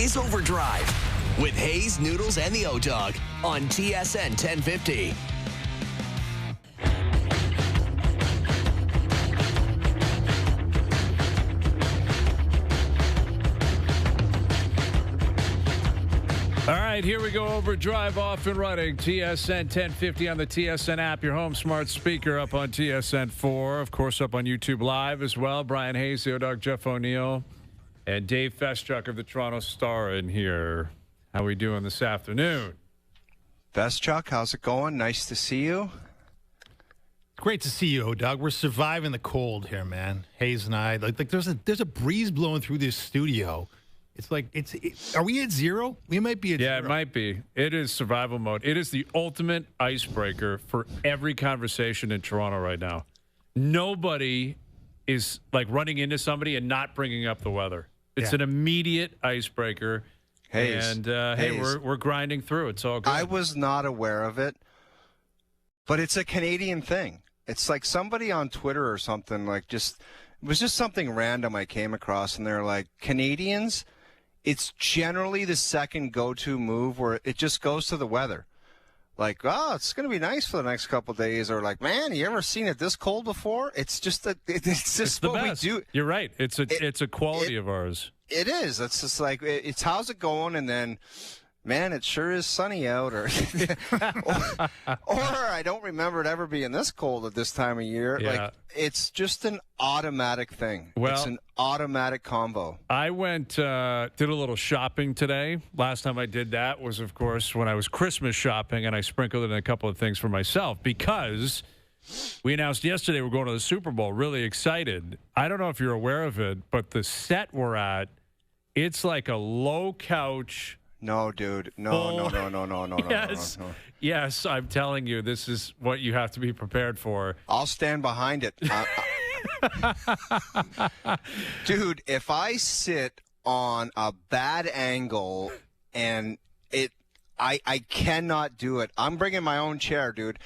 is OverDrive with Hayes, Noodles, and the O-Dog on TSN 1050. All right, here we go. OverDrive off and running. TSN 1050 on the TSN app, your home smart speaker, up on TSN 4. Of course, up on YouTube Live as well. Brian Hayes, the O-Dog, Jeff O'Neill, and Dave Feschuk of the Toronto Star in here. How we doing this afternoon? Feschuk, how's it going? Nice to see you. Great to see you, O-Dog. We're surviving the cold here, man. Hayes and I. Like there's a breeze blowing through this studio. It's like are we at zero? We might be at zero. Yeah, it might be. It is survival mode. It is the ultimate icebreaker for every conversation in Toronto right now. Nobody is like running into somebody and not bringing up the weather. It's an immediate icebreaker. Hayes, and hey, we're grinding through. It's all good. I was not aware of it, but it's a Canadian thing. It's like somebody on Twitter or something it was just something random I came across, and they're like, Canadians, it's generally the second go-to move where it just goes to the weather. Like, oh, it's going to be nice for the next couple of days. Or like, man, you ever seen it this cold before? It's just the what best. we do. You're right. It's a quality of ours. It is. It's just like, it's how's it going? And then, man, it sure is sunny out. Or I don't remember it ever being this cold at this time of year. Yeah. Like, it's just an automatic thing. Well, it's an automatic combo. I went, did a little shopping today. Last time I did that was, of course, when I was Christmas shopping, and I sprinkled in a couple of things for myself because we announced yesterday we're going to the Super Bowl. Really excited. I don't know if you're aware of it, but the set we're at, it's like a low couch. No, dude. No. Yes. No. Yes, I'm telling you, this is what you have to be prepared for. I'll stand behind it. Dude, if I sit on a bad angle and I cannot do it. I'm bringing my own chair, dude.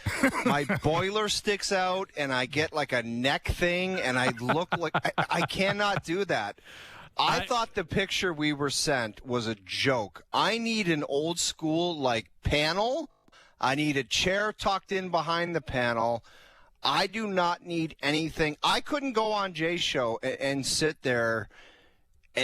My boiler sticks out and I get like a neck thing and I look like I cannot do that. I thought the picture we were sent was a joke. I need an old school like panel. I need a chair tucked in behind the panel. I do not need anything. I couldn't go on Jay's show and sit there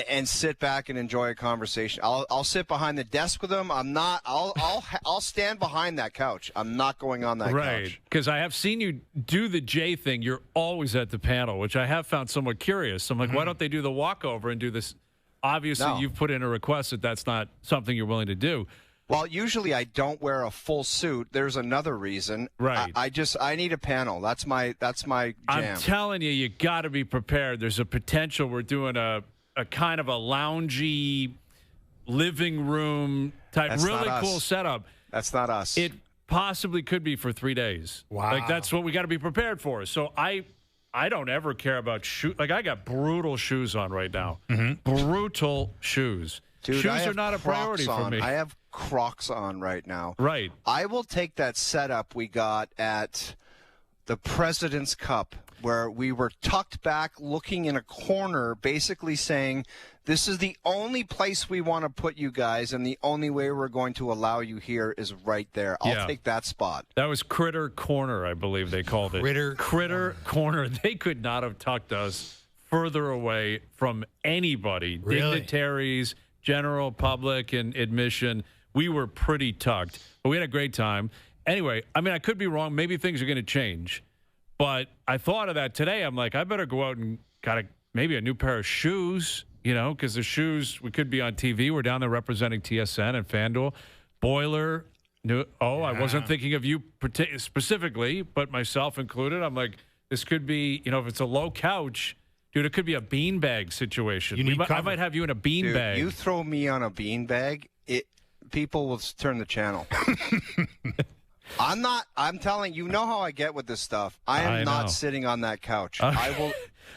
and sit back and enjoy a conversation. I'll sit behind the desk with him. I'm not. I'll stand behind that couch. I'm not going on that couch. Right, because I have seen you do the Jay thing. You're always at the panel, which I have found somewhat curious. I'm like, why don't they do the walkover and do this? Obviously, you've put in a request that that's not something you're willing to do. Well, usually I don't wear a full suit. There's another reason. Right. I need a panel. That's my jam. I'm telling you got to be prepared. There's a potential we're doing a kind of a loungy living room type, That's really not cool us. setup. That's not us. It possibly could be for 3 days. Wow. Like that's what we got to be prepared for. So I don't ever care about shoes. Like I got brutal shoes on right now. Brutal shoes. Dude, Shoes are not a priority for me. I have Crocs on right now. Right. I will take that setup we got at the President's Cup where we were tucked back looking in a corner basically saying this is the only place we want to put you guys and the only way we're going to allow you here is right there. I'll take that spot. That was Critter Corner, I believe they called it. Critter Corner. They could not have tucked us further away from anybody. Really? Dignitaries, general public, and admission. We were pretty tucked, but we had a great time. Anyway, I mean, I could be wrong. Maybe things are going to change. But I thought of that today. I'm like, I better go out and maybe a new pair of shoes, because the shoes, we could be on TV. We're down there representing TSN and FanDuel. Boiler. I wasn't thinking of you specifically, but myself included. I'm like, this could be, if it's a low couch, dude, it could be a beanbag situation. I might have you in a beanbag. You throw me on a beanbag, people will turn the channel. I'm telling you, how I get with this stuff. I am not sitting on that couch. I will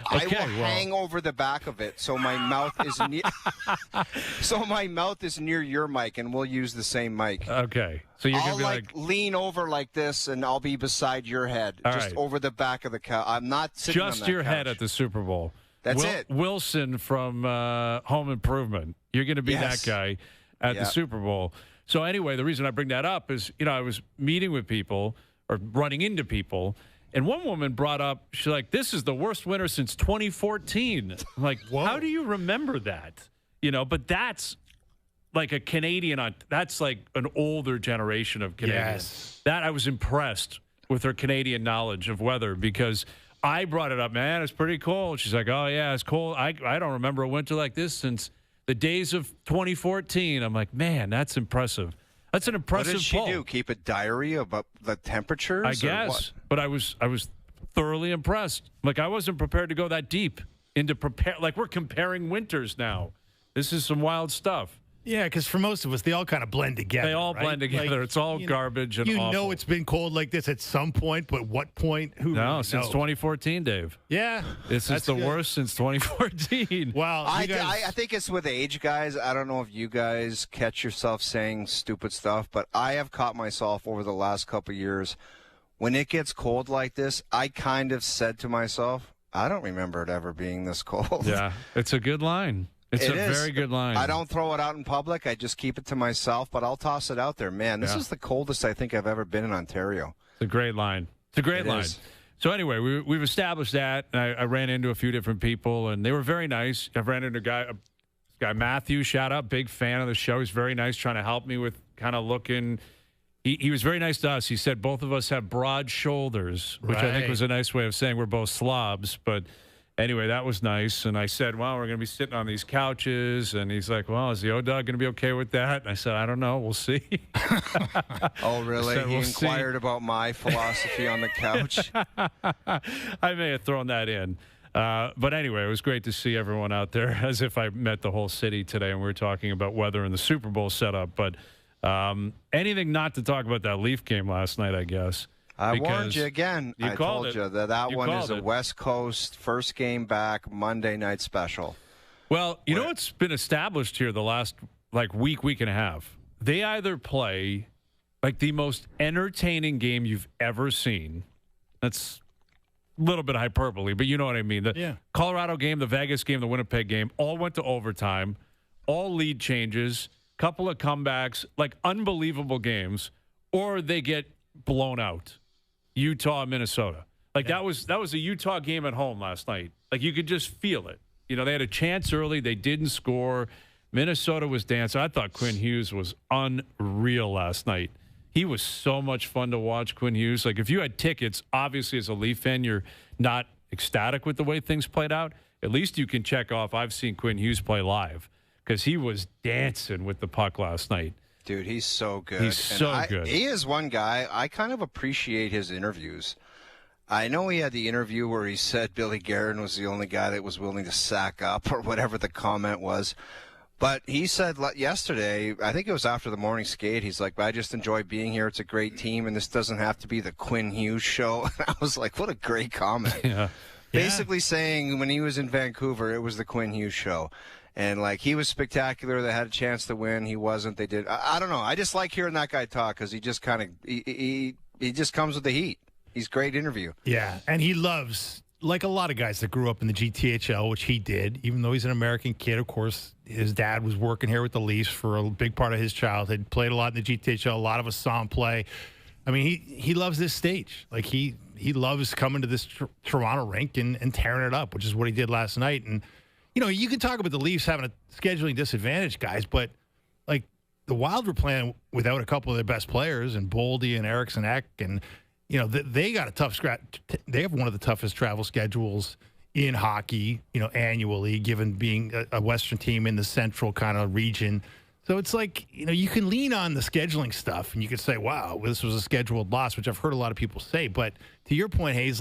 hang over the back of it so my mouth is near your mic and we'll use the same mic. Okay. So you're I'll going to be lean over like this and I'll be beside your head, over the back of the couch. I'm not sitting on that your couch. head at the Super Bowl. That's it. Wilson from Home Improvement. You're going to be that guy at the Super Bowl. So anyway, the reason I bring that up is, I was meeting with people or running into people, and one woman brought up, she's like, this is the worst winter since 2014. I'm like, how do you remember that? But that's like a Canadian, that's like an older generation of Canadians. Yes. That I was impressed with her Canadian knowledge of weather because I brought it up, man, it's pretty cold. She's like, oh, yeah, it's cold. I don't remember a winter like this since the days of 2014. I'm like, man, that's impressive. That's an impressive What did she poll. do? Keep a diary about the temperatures? I guess. But I was thoroughly impressed. Like, I wasn't prepared to go that deep into like, we're comparing winters now. This is some wild stuff. Yeah, because for most of us, they all kind of blend together. They all blend together. It's all garbage and awful. You know it's been cold like this at some point, but what point? Who really knows? Since 2014, Dave. Yeah. This is the worst since 2014. Well, I think it's with age, guys. I don't know if you guys catch yourself saying stupid stuff, but I have caught myself over the last couple of years. When it gets cold like this, I kind of said to myself, I don't remember it ever being this cold. Yeah, it's a good line. It's a very good line. I don't throw it out in public. I just keep it to myself, but I'll toss it out there. Man, this is the coldest I think I've ever been in Ontario. It's a great line. It's a great line. So anyway, we've established that. And I ran into a few different people, and they were very nice. I ran into a guy Matthew, shout out, big fan of the show. He's very nice, trying to help me with kind of looking. He was very nice to us. He said both of us have broad shoulders, which I think was a nice way of saying we're both slobs, but anyway, that was nice. And I said, well, we're going to be sitting on these couches. And he's like, well, is the O-Dog going to be okay with that? And I said, I don't know. We'll see. Oh, really? He inquired about my philosophy on the couch? I may have thrown that in. But anyway, it was great to see everyone out there, as if I met the whole city today and we were talking about weather and the Super Bowl setup. But anything not to talk about that Leaf game last night, I guess. I warned you again. I told you that one is a West Coast first game back Monday night special. Well, you know what's been established here the last week and a half? They either play like the most entertaining game you've ever seen. That's a little bit hyperbole, but you know what I mean. The Colorado game, the Vegas game, the Winnipeg game, all went to overtime, all lead changes, couple of comebacks, like unbelievable games, or they get blown out. Utah, Minnesota. That was a Utah game at home last night. Like, you could just feel it. They had a chance early. They didn't score. Minnesota was dancing. I thought Quinn Hughes was unreal last night. He was so much fun to watch, Quinn Hughes. Like, if you had tickets, obviously as a Leaf fan, you're not ecstatic with the way things played out. At least you can check off, I've seen Quinn Hughes play live, because he was dancing with the puck last night. Dude, he's so good. He's so good. He is one guy. I kind of appreciate his interviews. I know he had the interview where he said Billy Guerin was the only guy that was willing to sack up, or whatever the comment was. But he said yesterday, I think it was after the morning skate, he's like, I just enjoy being here. It's a great team, and this doesn't have to be the Quinn Hughes show. And I was like, what a great comment. Basically saying when he was in Vancouver, it was the Quinn Hughes show. And, he was spectacular. They had a chance to win. He wasn't. They did. I don't know. I just like hearing that guy talk because he just kind of he just comes with the heat. He's a great interview. Yeah, and he loves, like a lot of guys that grew up in the GTHL, which he did, even though he's an American kid. Of course, his dad was working here with the Leafs for a big part of his childhood. Played a lot in the GTHL. A lot of us saw him play. I mean, he loves this stage. Like, he loves coming to this Toronto rink and tearing it up, which is what he did last night. And you can talk about the Leafs having a scheduling disadvantage, guys, but the Wild were playing without a couple of their best players, and Boldy and Eriksson Ek, and they got a tough scratch. They have one of the toughest travel schedules in hockey, annually, given being a Western team in the central kind of region. So it's you can lean on the scheduling stuff, and you could say, "Wow, this was a scheduled loss," which I've heard a lot of people say. But to your point, Hayes,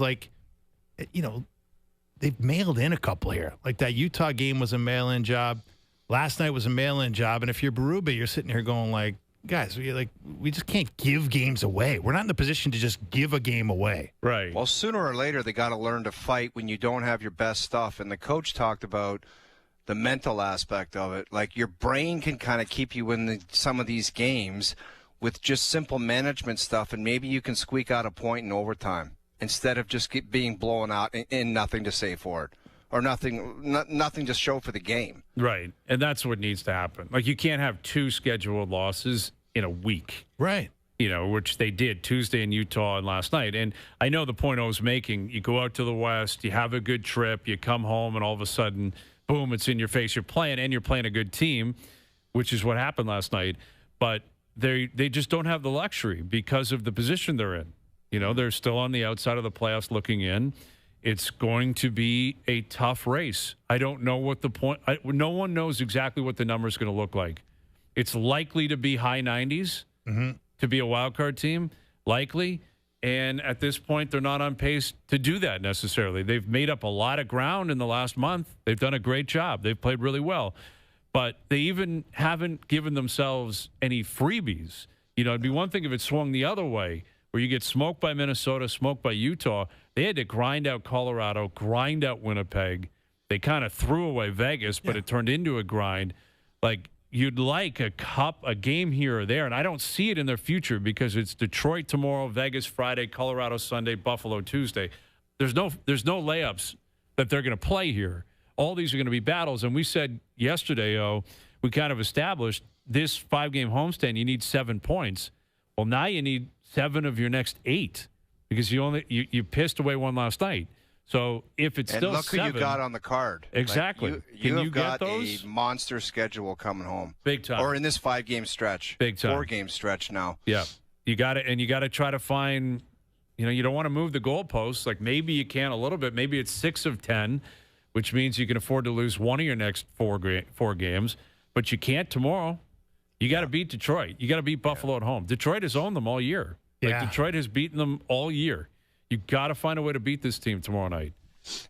they've mailed in a couple here. Like, that Utah game was a mail-in job. Last night was a mail-in job. And if you're Berube, you're sitting here going guys, we just can't give games away. We're not in the position to just give a game away. Right. Well, sooner or later, they got to learn to fight when you don't have your best stuff. And the coach talked about the mental aspect of it. Your brain can kind of keep you in some of these games with just simple management stuff, and maybe you can squeak out a point in overtime, instead of just being blown out and nothing to say for it. or nothing just show for the game. Right, and that's what needs to happen. Like, you can't have 2 scheduled losses in a week. Right. Which they did Tuesday in Utah and last night. And I know the point I was making, you go out to the West, you have a good trip, you come home, and all of a sudden, boom, it's in your face. You're playing a good team, which is what happened last night. But they just don't have the luxury because of the position they're in. They're still on the outside of the playoffs looking in. It's going to be a tough race. I don't know what the point – no one knows exactly what the number is going to look like. It's likely to be high 90s. Mm-hmm. To be a wild card team, likely. And at this point, they're not on pace to do that necessarily. They've made up a lot of ground in the last month. They've done a great job. They've played really well. But they even haven't given themselves any freebies. It'd be one thing if it swung the other way, where you get smoked by Minnesota, smoked by Utah. They had to grind out Colorado, grind out Winnipeg. They kind of threw away Vegas, but it turned into a grind. Like, you'd like a game here or there, and I don't see it in their future because it's Detroit tomorrow, Vegas Friday, Colorado Sunday, Buffalo Tuesday. There's no layups that they're going to play here. All these are going to be battles, and we said yesterday, we kind of established this 5-game homestand, you need 7 points. Well, now you need 7 of your next 8 because you pissed away one last night. So if it's still 7, who you got on the card. Exactly. You have got get those? a monster schedule coming home. Big time. Or in this 5-game stretch. Big time. 4-game stretch now. Yeah. You got it, and you got to try to find, you don't want to move the goalposts. Like, maybe you can a little bit. Maybe it's 6 of 10, which means you can afford to lose one of your next 4 games, but you can't tomorrow. You got to beat Detroit. You got to beat Buffalo at home. Detroit has owned them all year. Detroit has beaten them all year. You got to find a way to beat this team tomorrow night.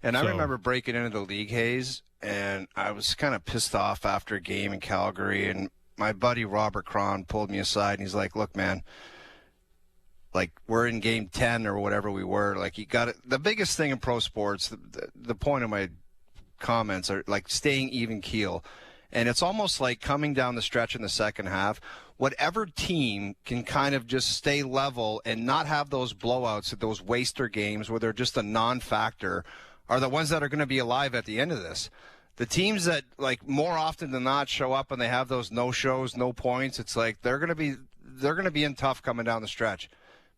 And I remember breaking into the league, Hayes, and I was kind of pissed off after a game in Calgary. And my buddy Robert Cron pulled me aside, and he's like, "Look, man, like, we're in game 10 or whatever we were. Like, you got it. The biggest thing in pro sports, the point of my comments are like staying even keel. And it's almost like coming down the stretch in the second half. Whatever team can kind of just stay level and not have those blowouts, those waster games where they're just a non-factor, are the ones that are going to be alive at the end of this. The teams that, like, more often than not show up and they have those no-shows, no points, it's like they're going to be in tough coming down the stretch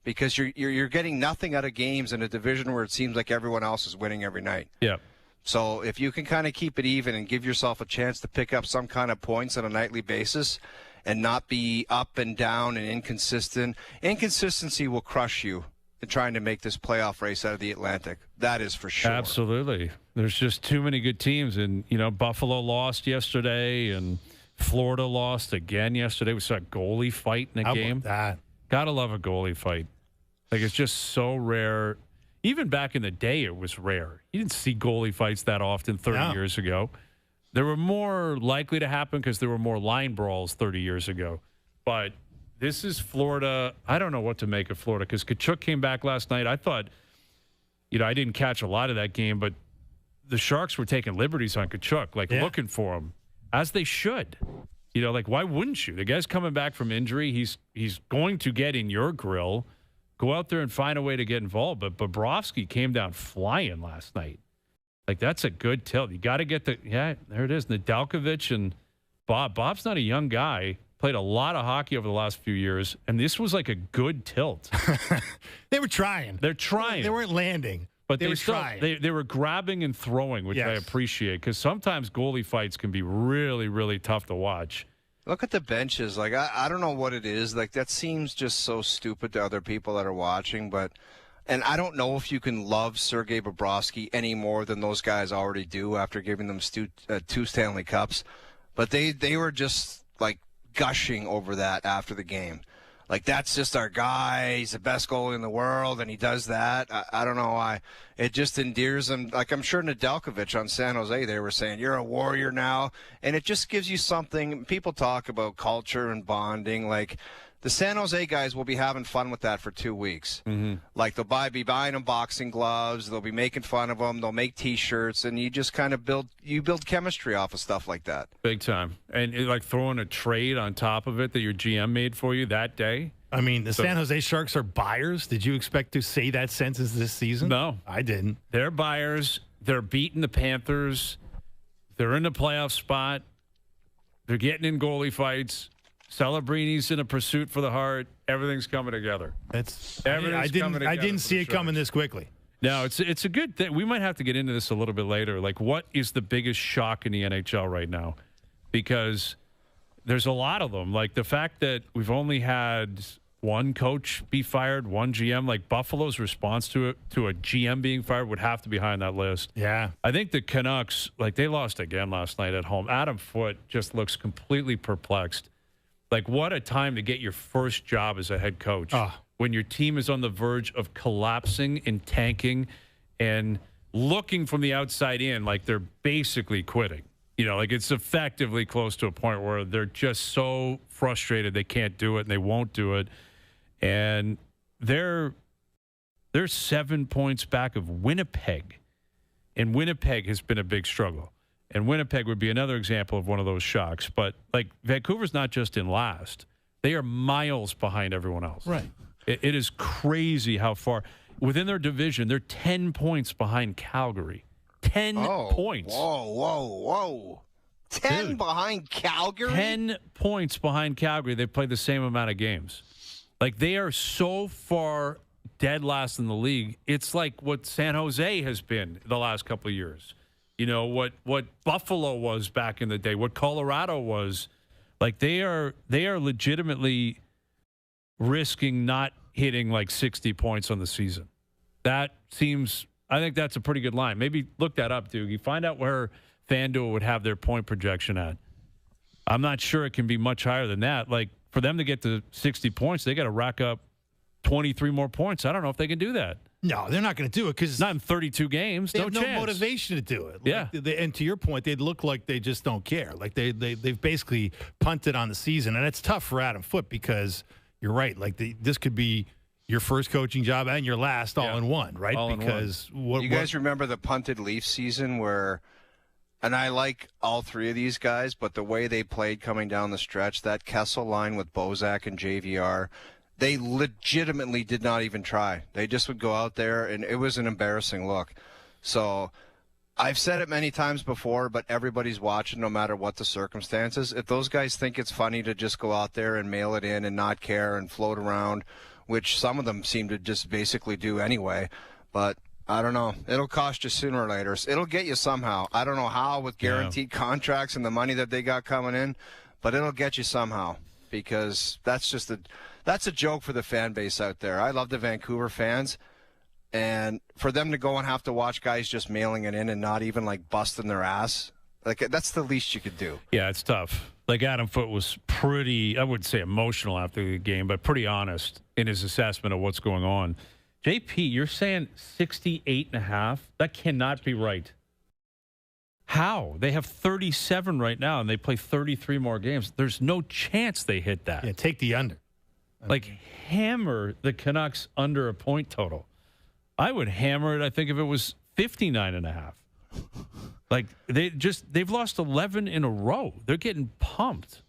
because you're getting nothing out of games in a division where it seems like everyone else is winning every night. Yeah. So if you can kind of keep it even and give yourself a chance to pick up some kind of points on a nightly basis and not be up and down and inconsistent, inconsistency will crush you in trying to make this playoff race out of the Atlantic. That is for sure. Absolutely. There's just too many good teams. And, Buffalo lost yesterday and Florida lost again yesterday. We saw a goalie fight in a game. How about that? Gotta love a goalie fight. Like, it's just so rare. Even back in the day, it was rare. You didn't see goalie fights that often 30 years ago. They were more likely to happen because there were more line brawls 30 years ago. But this is Florida. I don't know what to make of Florida because Tkachuk came back last night. I thought, I didn't catch a lot of that game, but the Sharks were taking liberties on Tkachuk, looking for him, as they should. Why wouldn't you? The guy's coming back from injury. He's going to get in your grill. Go out there and find a way to get involved. But Bobrovsky came down flying last night. Like, that's a good tilt. You got to get there it is. Nedeljkovic and Bob. Bob's not a young guy. Played a lot of hockey over the last few years. And this was like a good tilt. They were trying. They're trying. They weren't landing. But they were trying. They were grabbing and throwing, which I appreciate. Because sometimes goalie fights can be really, really tough to watch. Look at the benches. Like, I don't know what it is. Like, that seems just so stupid to other people that are watching. And I don't know if you can love Sergei Bobrovsky any more than those guys already do after giving them 2 Stanley Cups. But they were just, like, gushing over that after the game. Like, that's just our guy. He's the best goalie in the world, and he does that. I don't know why. It just endears him. Like, I'm sure Nedeljkovic on San Jose, they were saying, you're a warrior now. And it just gives you something. People talk about culture and bonding. Like, the San Jose guys will be having fun with that for 2 weeks. Mm-hmm. Like, they'll be buying them boxing gloves. They'll be making fun of them. They'll make T-shirts. And you just kind of build chemistry off of stuff like that. Big time. And like throwing a trade on top of it that your GM made for you that day. I mean, the San Jose Sharks are buyers. Did you expect to say that sentence this season? No. I didn't. They're buyers. they're beating the Panthers. They're in the playoff spot. They're getting in goalie fights. Celebrini's in a pursuit for the heart. Everything's coming together. I didn't see it coming this quickly. No, it's a good thing. We might have to get into this a little bit later. Like, what is the biggest shock in the NHL right now? Because there's a lot of them. Like, the fact that we've only had one coach be fired, one GM. Like, Buffalo's response to a GM being fired would have to be high on that list. Yeah. I think the Canucks, like, they lost again last night at home. Adam Foote just looks completely perplexed. Like, what a time to get your first job as a head coach. When your team is on the verge of collapsing and tanking and looking from the outside in like they're basically quitting. You know, like it's effectively close to a point where they're just so frustrated they can't do it and they won't do it. And they're 7 points back of Winnipeg. And Winnipeg has been a big struggle. And Winnipeg would be another example of one of those shocks. But, like, Vancouver's not just in last. They are miles behind everyone else. Right. It is crazy how far. Within their division, they're 10 points behind Calgary. 10 points. Whoa. 10 Dude, behind Calgary? 10 points behind Calgary. They played the same amount of games. Like, they are so far dead last in the league. It's like what San Jose has been the last couple of years. You know, what Buffalo was back in the day, what Colorado was. Like, they are legitimately risking not hitting like 60 points on the season. I think that's a pretty good line. Maybe look that up, Doogie. Find out where FanDuel would have their point projection at. I'm not sure it can be much higher than that. Like, for them to get to 60 points, they got to rack up 23 more points. I don't know if they can do that. No, they're not going to do it because not in 32 games. They No have chance. no motivation to do it. Yeah. And to your point, they look like they just don't care. Like they've basically punted on the season, and it's tough for Adam Foote because you're right. Like this could be your first coaching job and your last all in one, right? All because in one. You guys remember the punted Leaf season where, and I like all three of these guys, but the way they played coming down the stretch, that Kessel line with Bozak and JVR, they legitimately did not even try. They just would go out there, and it was an embarrassing look. So I've said it many times before, but everybody's watching no matter what the circumstances. If those guys think it's funny to just go out there and mail it in and not care and float around, which some of them seem to just basically do anyway, but I don't know. It'll cost you sooner or later. It'll get you somehow. I don't know how with guaranteed contracts and the money that they got coming in, but it'll get you somehow because that's a joke for the fan base out there. I love the Vancouver fans, and for them to go and have to watch guys just mailing it in and not even like busting their ass, like that's the least you could do. Yeah, it's tough. Like Adam Foote was pretty, I wouldn't say emotional after the game, but pretty honest in his assessment of what's going on. JP, you're saying 68.5? That cannot be right. How? They have 37 right now, and they play 33 more games. There's no chance they hit that. Yeah, take the under. Like, hammer the Canucks under a point total. I would hammer it, I think, if it was 59.5. Like, they've lost 11 in a row. They're getting pumped.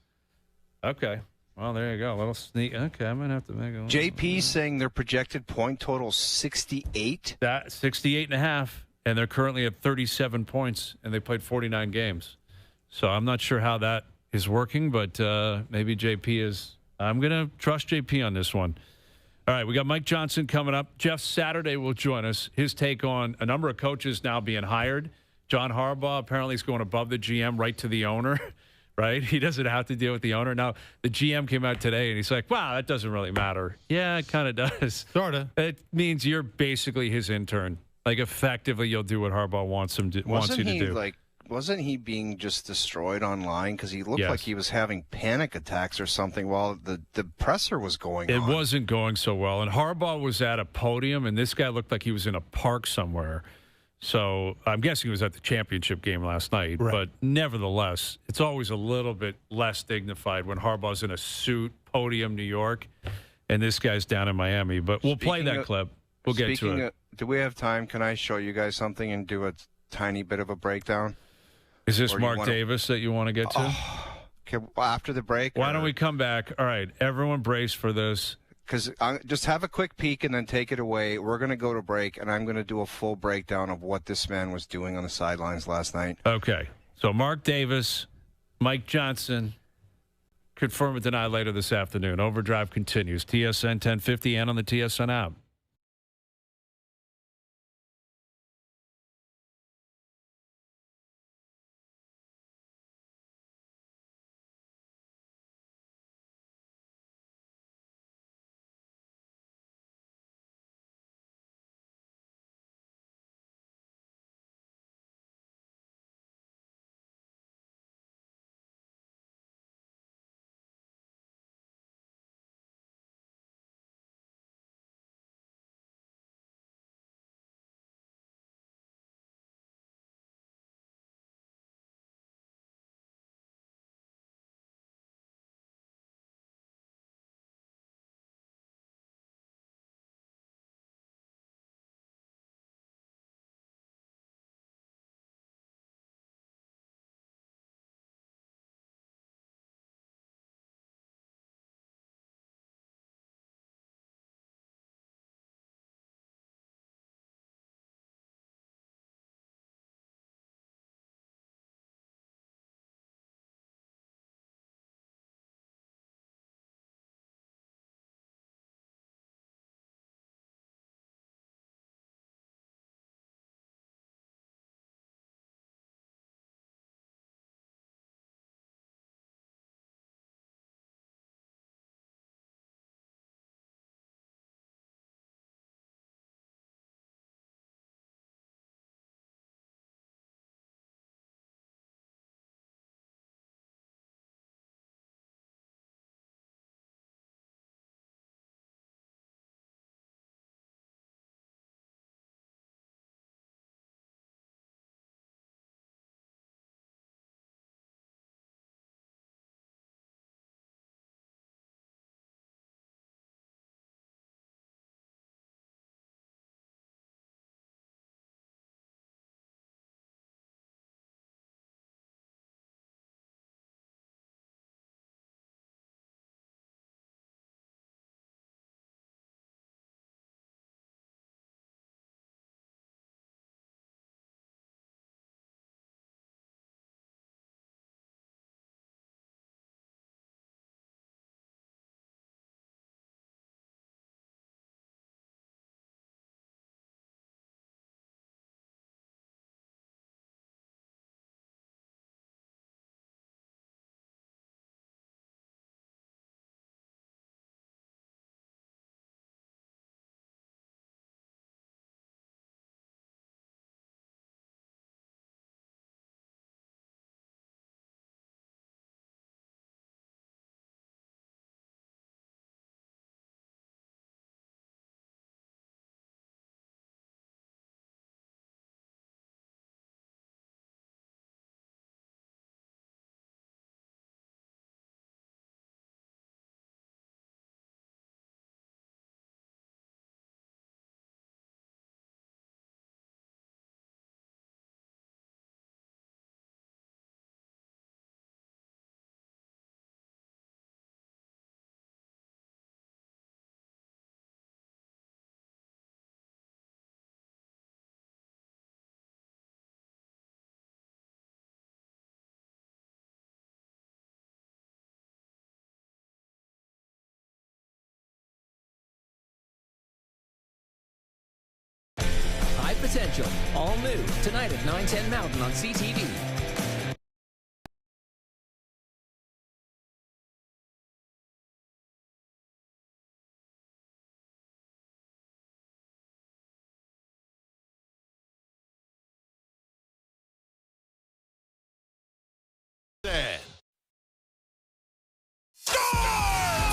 Okay. Well, there you go. A little sneak. Okay, I'm going to have to make a little. JP saying their projected point total 68? That 68.5, and they're currently at 37 points, and they played 49 games. So I'm not sure how that is working, but maybe JP is. I'm going to trust JP on this one. All right, we got Mike Johnson coming up. Jeff Saturday will join us. His take on a number of coaches now being hired. John Harbaugh apparently is going above the GM right to the owner, right? He doesn't have to deal with the owner. Now, the GM came out today, and he's like, wow, that doesn't really matter. Yeah, it kind of does. Sort of. It means you're basically his intern. Like, effectively, you'll do what Harbaugh wants you to do. Wasn't he being just destroyed online because he looked like he was having panic attacks or something while the presser was going on? It wasn't going so well. And Harbaugh was at a podium, and this guy looked like he was in a park somewhere. So I'm guessing he was at the championship game last night. Right. But nevertheless, it's always a little bit less dignified when Harbaugh's in a suit, podium, New York, and this guy's down in Miami. But we'll play that clip. We'll get to it. Do we have time? Can I show you guys something and do a tiny bit of a breakdown? Is this Mark Davis that you want to get to? Okay, after the break? Why don't we come back? All right, everyone brace for this. because just have a quick peek and then take it away. We're going to go to break, and I'm going to do a full breakdown of what this man was doing on the sidelines last night. Okay. So Mark Davis, Mike Johnson, confirm or deny later this afternoon. Overdrive continues. TSN 1050 and on the TSN app. High Potential, all new, tonight at 9:10 Mountain on CTV.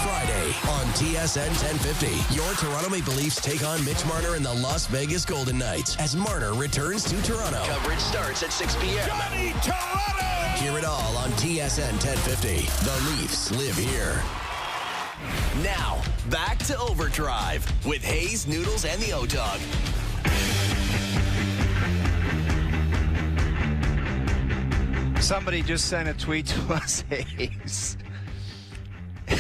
Friday on TSN 1050. Your Toronto Maple Leafs take on Mitch Marner and the Las Vegas Golden Knights as Marner returns to Toronto. Coverage starts at 6 p.m. Johnny Toronto! Hear it all on TSN 1050. The Leafs live here. Now, back to Overdrive with Hayes, Noodles, and the O-Dog. Somebody just sent a tweet to us, Hayes.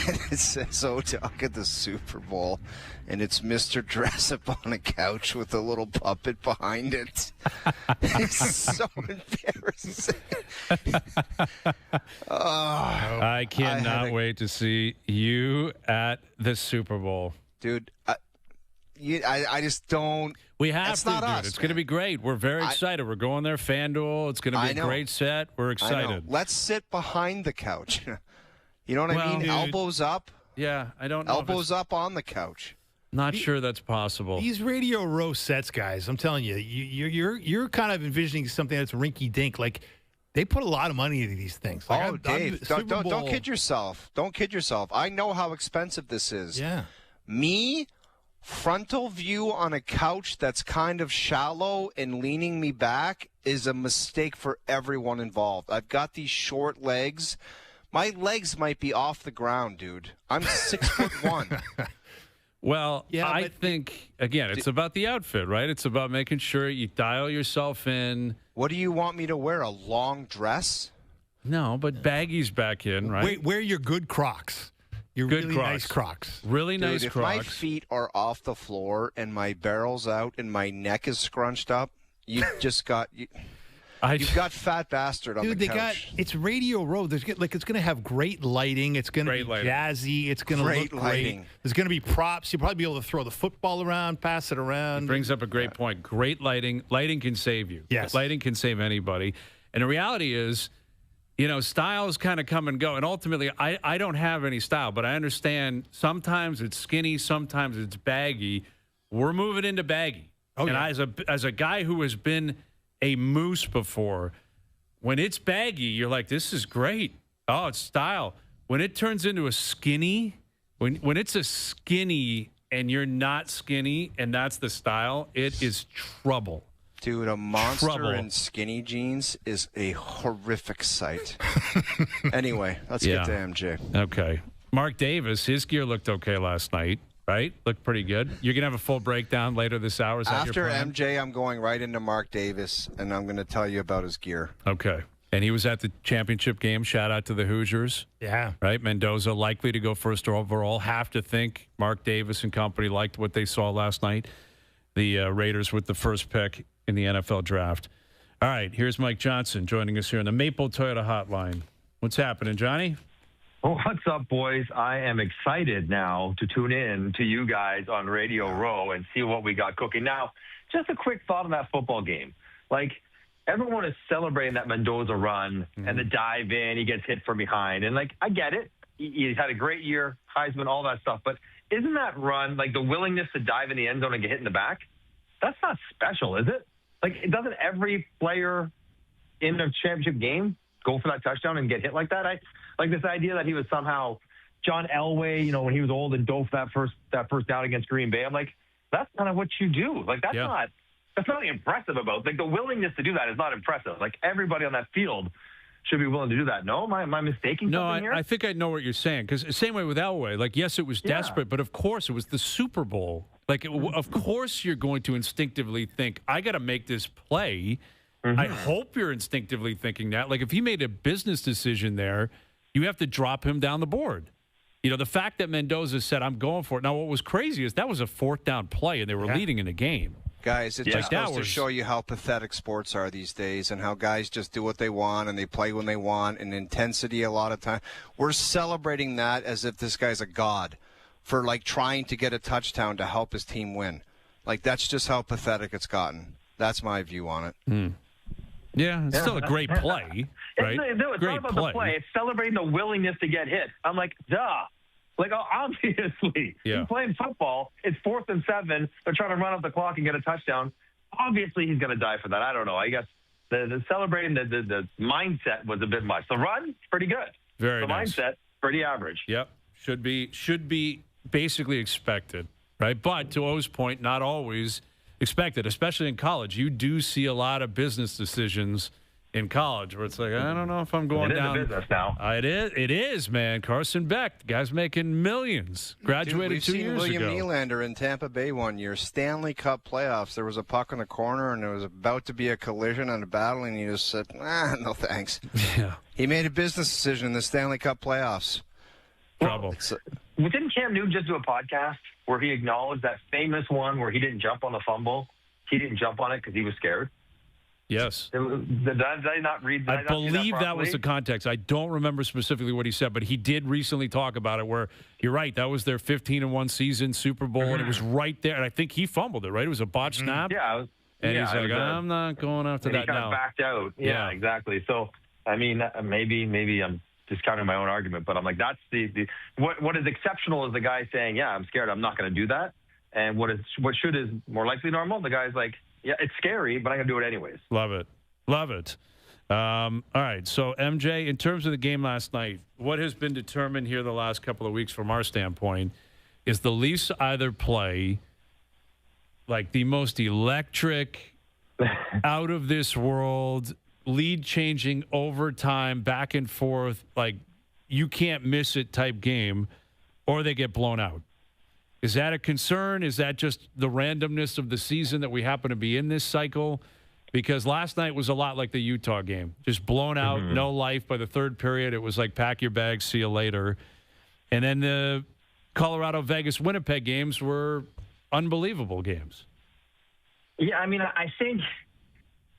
it says Oduck at the Super Bowl, and it's Mr. Dress Up on a couch with a little puppet behind it. It's so embarrassing. I cannot wait to see you at the Super Bowl. Dude, I just don't. We have it's to, not dude. us, It's going to be great. We're very excited. We're going there, FanDuel. It's going to be a great set. We're excited. Let's sit behind the couch. You know what I mean? Dude, elbows up. Yeah, I don't know. Elbows up on the couch. Not sure that's possible. These Radio Row sets, guys, I'm telling you, you're kind of envisioning something that's rinky-dink. Like, they put a lot of money into these things. Like, Dave, don't kid yourself. Don't kid yourself. I know how expensive this is. Yeah. Me, frontal view on a couch that's kind of shallow and leaning me back is a mistake for everyone involved. I've got these short legs. My legs might be off the ground, dude. I'm 6'1". Well, yeah, I think, again, it's about the outfit, right? It's about making sure you dial yourself in. What do you want me to wear, a long dress? No, but baggies back in, right? Wait, wear your good Crocs. Your good really Crocs. nice Crocs. Really Dude, nice if Crocs. my feet are off the floor and my barrel's out and my neck is scrunched up, you've just got... You've got fat bastard on the couch. It's Radio Row. It's going to have great lighting. It's going to be jazzy. It's going to look great. There's going to be props. You'll probably be able to throw the football around, pass it around. It brings up a great point. Great lighting. Lighting can save you. Yes. Lighting can save anybody. And the reality is, styles kind of come and go. And ultimately, I don't have any style, but I understand sometimes it's skinny, sometimes it's baggy. We're moving into baggy. Oh, and yeah. as a guy who has been a moose before, when it's baggy, you're like, this is great. Oh, it's style. When it turns into a skinny, when it's a skinny and you're not skinny and that's the style, it is trouble. Dude, a monster in skinny jeans is a horrific sight. Anyway, let's get to MJ. Okay. Mark Davis, his gear looked okay last night. Right? Looked pretty good. You're going to have a full breakdown later this hour. Is that After your plan? MJ, I'm going right into Mark Davis, and I'm going to tell you about his gear. Okay. And he was at the championship game. Shout out to the Hoosiers. Yeah. Right? Mendoza likely to go first overall. Have to think Mark Davis and company liked what they saw last night. The Raiders with the first pick in the NFL draft. All right. Here's Mike Johnson joining us here on the Maple Toyota Hotline. What's happening, Johnny? Well, what's up, boys? I am excited now to tune in to you guys on Radio Row and see what we got cooking. Now, just a quick thought on that football game. Like, everyone is celebrating that Mendoza run and the dive in, he gets hit from behind. And, like, I get it. He's had a great year, Heisman, all that stuff. But isn't that run, like the willingness to dive in the end zone and get hit in the back, that's not special, is it? Like, doesn't every player in a championship game go for that touchdown and get hit like that? Like this idea that he was somehow John Elway, when he was old and dove for that first down against Green Bay. I'm like, that's kind of what you do. Like that's nothing impressive about. Like the willingness to do that is not impressive. Like everybody on that field should be willing to do that. No, am I mistaking something here? No, I think I know what you're saying. Because same way with Elway. Like, yes, it was desperate, but of course it was the Super Bowl. Like, of course you're going to instinctively think, I got to make this play. I hope you're instinctively thinking that. Like, if he made a business decision there, you have to drop him down the board. The fact that Mendoza said, I'm going for it. Now, what was crazy is that was a fourth down play, and they were leading in the game. Guys, it just goes to show you how pathetic sports are these days and how guys just do what they want and they play when they want and intensity a lot of time. We're celebrating that as if this guy's a god for, like, trying to get a touchdown to help his team win. Like, that's just how pathetic it's gotten. That's my view on it. Yeah, it's still a great play, right? It's great not about the play. It's celebrating the willingness to get hit. I'm like, duh. Like, obviously, he's playing football. It's 4th and 7. They're trying to run up the clock and get a touchdown. Obviously, he's going to die for that. I don't know. I guess the celebrating the mindset was a bit much. The run, pretty good. Very nice. The mindset, pretty average. Yep. Should be basically expected, right? But to O's point, not always expected, especially in college. You do see a lot of business decisions in college where it's like, I don't know if I'm going down. It is a business now. It is, man. Carson Beck, the guy's making millions. Graduated 2 years ago. We've seen William Nylander in Tampa Bay one year, Stanley Cup playoffs. There was a puck in the corner, and there was about to be a collision and a battle, and he just said, no thanks. Yeah. He made a business decision in the Stanley Cup playoffs. trouble. Didn't Cam Newton just do a podcast where he acknowledged that famous one where he didn't jump on the fumble? He didn't jump on it because he was scared. Yes. Did I not read that? I believe that was the context. I don't remember specifically what he said, but he did recently talk about it where, you're right, that was their 15-1 season Super Bowl, and it was right there. And I think he fumbled it, right? It was a botched snap. Yeah. And he's like, I'm not going after that now. He kind of backed out. Yeah, exactly. So, I mean, maybe I'm discounting my own argument, but I'm like, that's what is exceptional is the guy saying, yeah, I'm scared, I'm not going to do that. And what should is more likely normal, the guy's like, yeah, it's scary, but I'm going to do it anyways. Love it. All right, so MJ, in terms of the game last night, what has been determined here the last couple of weeks from our standpoint is the Leafs either play like the most electric, out of this world, lead-changing overtime, back and forth, like you can't miss it type game, or they get blown out. Is that a concern? Is that just the randomness of the season that we happen to be in this cycle? Because last night was a lot like the Utah game. Just blown out, no life. By the third period, it was like, pack your bags, see you later. And then the Colorado, Vegas, Winnipeg games were unbelievable games. Yeah, I mean, I think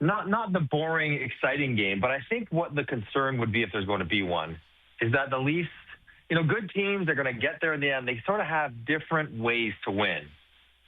not the boring, exciting game, but I think what the concern would be, if there's going to be one, is that the Leafs, good teams, they're going to get there in the end. They sort of have different ways to win.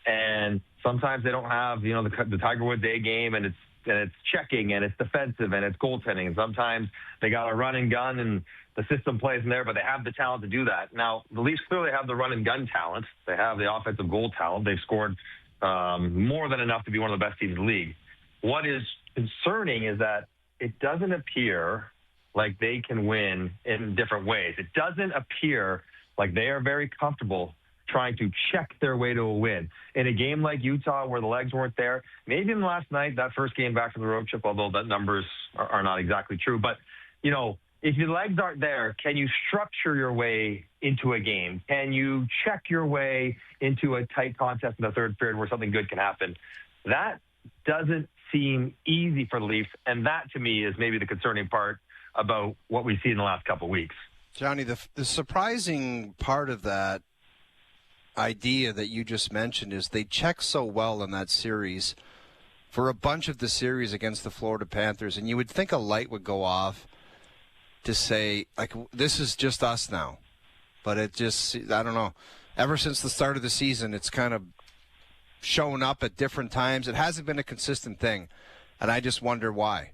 And sometimes they don't have, the Tiger Woods A game, and it's checking, and it's defensive, and it's goaltending. And sometimes they got a run and gun, and the system plays in there, but they have the talent to do that. Now, the Leafs clearly have the run and gun talent. They have the offensive goal talent. They've scored more than enough to be one of the best teams in the league. What is concerning is that it doesn't appear like they can win in different ways. It doesn't appear like they are very comfortable trying to check their way to a win. In a game like Utah where the legs weren't there, maybe in last night, that first game back from the road trip, although that numbers are not exactly true. But, if your legs aren't there, can you structure your way into a game? Can you check your way into a tight contest in the third period where something good can happen? That doesn't seem easy for the Leafs, and that, to me, is maybe the concerning part about what we've seen in the last couple of weeks. Johnny, the surprising part of that idea that you just mentioned is they check so well in that series for a bunch of the series against the Florida Panthers, and you would think a light would go off to say, like, this is just us now. But it just, I don't know. Ever since the start of the season, it's kind of shown up at different times. It hasn't been a consistent thing, and I just wonder why.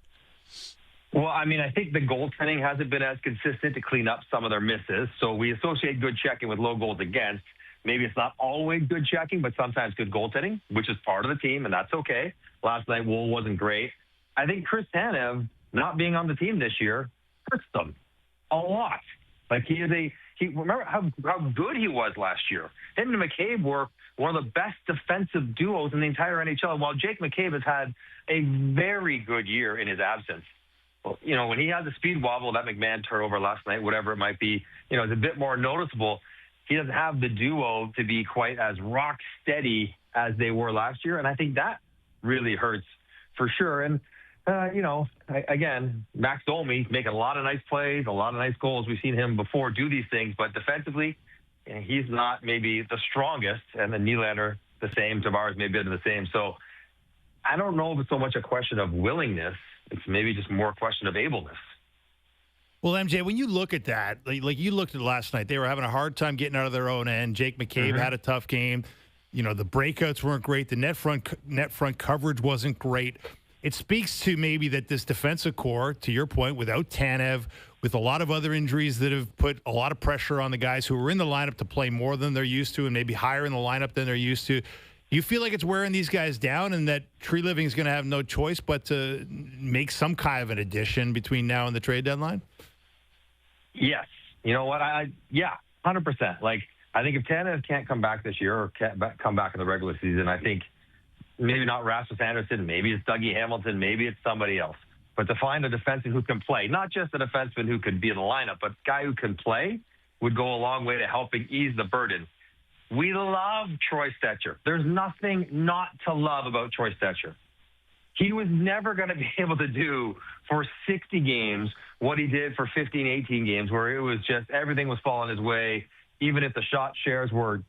Well, I mean, I think the goaltending hasn't been as consistent to clean up some of their misses. So we associate good checking with low goals against. Maybe it's not always good checking, but sometimes good goaltending, which is part of the team, and that's okay. Last night, Wool wasn't great. I think Chris Tanev not being on the team this year hurts them a lot. Like, remember how good he was last year. Him and McCabe were one of the best defensive duos in the entire NHL, while Jake McCabe has had a very good year in his absence. Well, when he has a speed wobble, that McMahon turnover last night, whatever it might be, it's a bit more noticeable. He doesn't have the duo to be quite as rock steady as they were last year, and I think that really hurts for sure. And, again, Max Domi making a lot of nice plays, a lot of nice goals. We've seen him before do these things, but defensively, he's not maybe the strongest, and then Nylander the same, Tavares maybe the same. So I don't know if it's so much a question of willingness. It's maybe just more a question of ableness. Well, MJ, when you look at that, like you looked at last night, they were having a hard time getting out of their own end. Jake McCabe had a tough game. The breakouts weren't great. The net front coverage wasn't great. It speaks to maybe that this defensive core, to your point, without Tanev, with a lot of other injuries that have put a lot of pressure on the guys who are in the lineup to play more than they're used to and maybe higher in the lineup than they're used to. You feel like it's wearing these guys down and that Tree Living is going to have no choice but to make some kind of an addition between now and the trade deadline? Yes. You know what? 100%. Like, I think if Tanev can't come back this year or can't come back in the regular season, I think maybe not Rasmus Anderson, maybe it's Dougie Hamilton, maybe it's somebody else. But to find a defenseman who can play, not just a defenseman who could be in the lineup, but a guy who can play would go a long way to helping ease the burden. We love Troy Stecher. There's nothing not to love about Troy Stecher. He was never going to be able to do for 60 games what he did for 15, 18 games where it was just everything was falling his way. Even if the shot shares were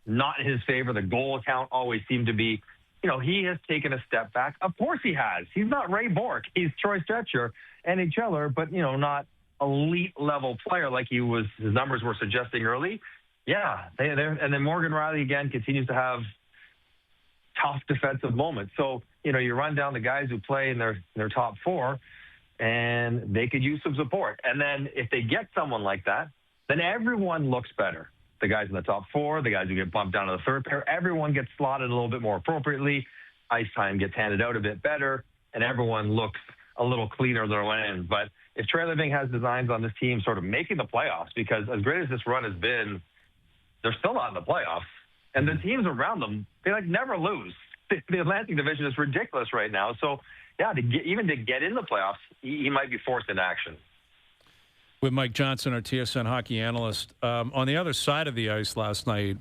not in his favor, the goal count always seemed to be, he has taken a step back. Of course he has. He's not Ray Bork. He's Troy Stetcher, NHLer, but, not elite level player like his numbers were suggesting early. Yeah. And then Morgan Riley, again, continues to have tough defensive moments. So, you run down the guys who play in their top four, and they could use some support. And then if they get someone like that, then everyone looks better. The guys in the top four, the guys who get bumped down to the third pair, everyone gets slotted a little bit more appropriately. Ice time gets handed out a bit better, and everyone looks a little cleaner their end. But if Trey Living has designs on this team sort of making the playoffs, because as great as this run has been, they're still not in the playoffs. And the teams around them, they never lose. The Atlantic Division is ridiculous right now. So, yeah, to get in the playoffs, he might be forced into action. With Mike Johnson, our TSN hockey analyst. On the other side of the ice last night,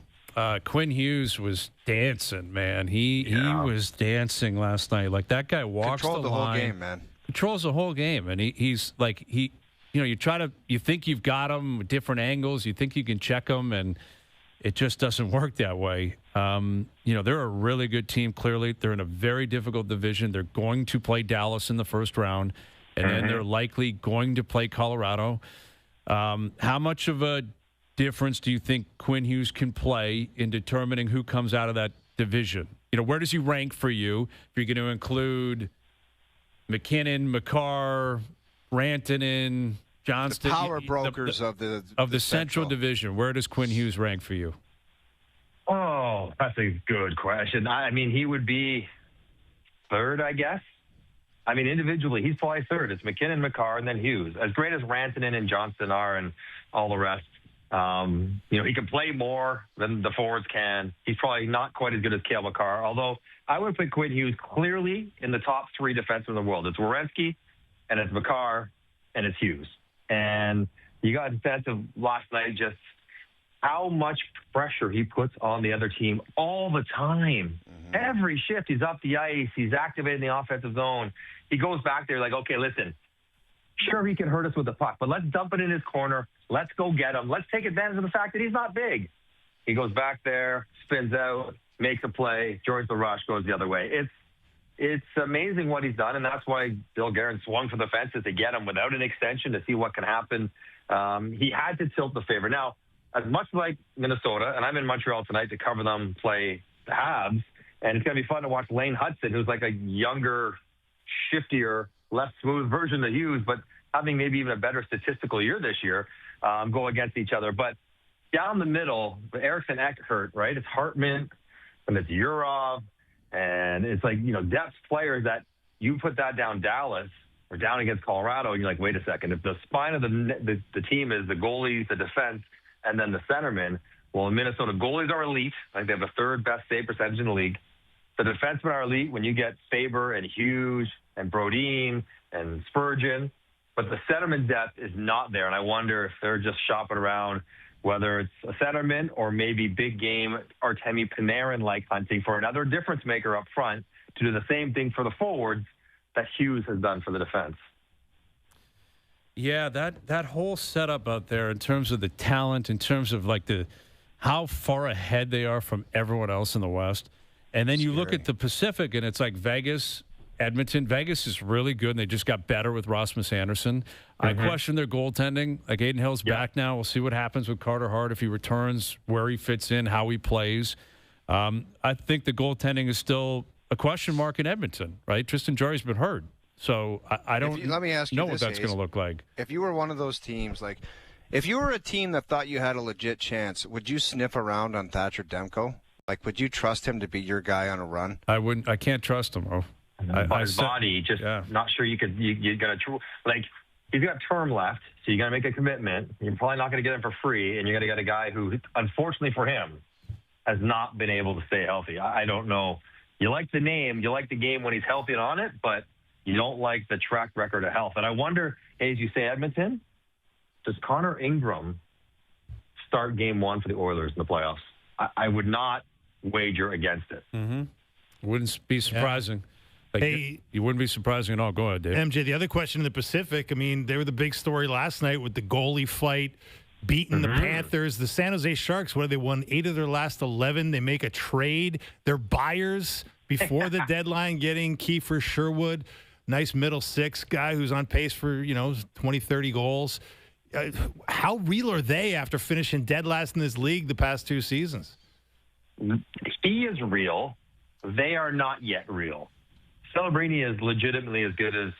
Quinn Hughes was dancing, man. He was dancing last night. Like, that guy walks Controlled the whole line. game, man. Controls the whole game. And you think you've got him with different angles. You think you can check him, and it just doesn't work that way. They're a really good team, clearly. They're in a very difficult division. They're going to play Dallas in the first round, and then they're likely going to play Colorado. How much of a difference do you think Quinn Hughes can play in determining who comes out of that division? Where does he rank for you? If you're going to include McKinnon, Makar, Rantanen, Johnston, the power brokers of the Central Division, where does Quinn Hughes rank for you? Oh, that's a good question. I mean, he would be third, I guess. I mean, individually, he's probably third. It's McKinnon, Makar, and then Hughes. As great as Rantanen and Johnston are and all the rest, he can play more than the forwards can. He's probably not quite as good as Cale Makar, although I would put Quinn Hughes clearly in the top three defensemen in the world. It's Werenski, and it's Makar, and it's Hughes. And you got a sense of last night just how much pressure he puts on the other team all the time. Mm-hmm. Every shift, he's up the ice. He's activating the offensive zone. He goes back there like, okay, listen, sure, he can hurt us with the puck, but let's dump it in his corner. Let's go get him. Let's take advantage of the fact that he's not big. He goes back there, spins out, makes a play, joins the rush, goes the other way. It's amazing what he's done, and that's why Bill Guerin swung for the fences to get him without an extension to see what can happen. He had to tilt the favor. Now, as much like Minnesota, and I'm in Montreal tonight to cover them play the Habs, and it's going to be fun to watch Lane Hudson, who's like a younger, shiftier, less smooth version of Hughes, but having maybe even a better statistical year this year, go against each other. But down the middle, Eriksson Eckert, right? It's Hartman, and it's Urov, and it's like, depth players that you put that down Dallas or down against Colorado, and you're like, wait a second. If the spine of the team is the goalies, the defense, and then the centerman, well, in Minnesota, goalies are elite. Like, they have the third best save percentage in the league. The defensemen are elite when you get Faber and Hughes and Brodin and Spurgeon. But the centerman depth is not there, and I wonder if they're just shopping around, whether it's a centerman or maybe big game Artemi Panarin-like hunting for another difference maker up front to do the same thing for the forwards that Hughes has done for the defense. Yeah, that whole setup out there in terms of the talent, in terms of like how far ahead they are from everyone else in the West. And then you look at the Pacific, and it's like Vegas, Edmonton. Vegas is really good, and they just got better with Rasmus Andersson. Mm-hmm. I question their goaltending. Like, Aiden Hill's back now. We'll see what happens with Carter Hart if he returns, where he fits in, how he plays. I think the goaltending is still a question mark in Edmonton, right? Tristan Jarry's been hurt. So I don't let me ask you what that's going to look like. If you were one of those teams, like if you were a team that thought you had a legit chance, would you sniff around on Thatcher Demko? Like, would you trust him to be your guy on a run? I wouldn't. I can't trust him. By his body, just not sure you could. You got to like. He's got term left, so you got to make a commitment. You're probably not going to get him for free, and you're going to get a guy who, unfortunately for him, has not been able to stay healthy. I don't know. You like the name, you like the game when he's healthy and on it, but you don't like the track record of health. And I wonder, as you say, Edmonton, does Connor Ingram start game one for the Oilers in the playoffs? I would not wager against it. Mm-hmm. Wouldn't be surprising. Like, Hey, you wouldn't be surprising at all. Go ahead, Dave. MJ, the other question in the Pacific, I mean, they were the big story last night with the goalie fight, beating the Panthers. The San Jose Sharks, what have they won? 8 of their last 11. They make a trade. They're buyers before the deadline, getting Kiefer Sherwood, nice middle six guy who's on pace for, 20, 30 goals. How real are they after finishing dead last in this league the past 2 seasons? He is real. They are not yet real. Celebrini is legitimately as good as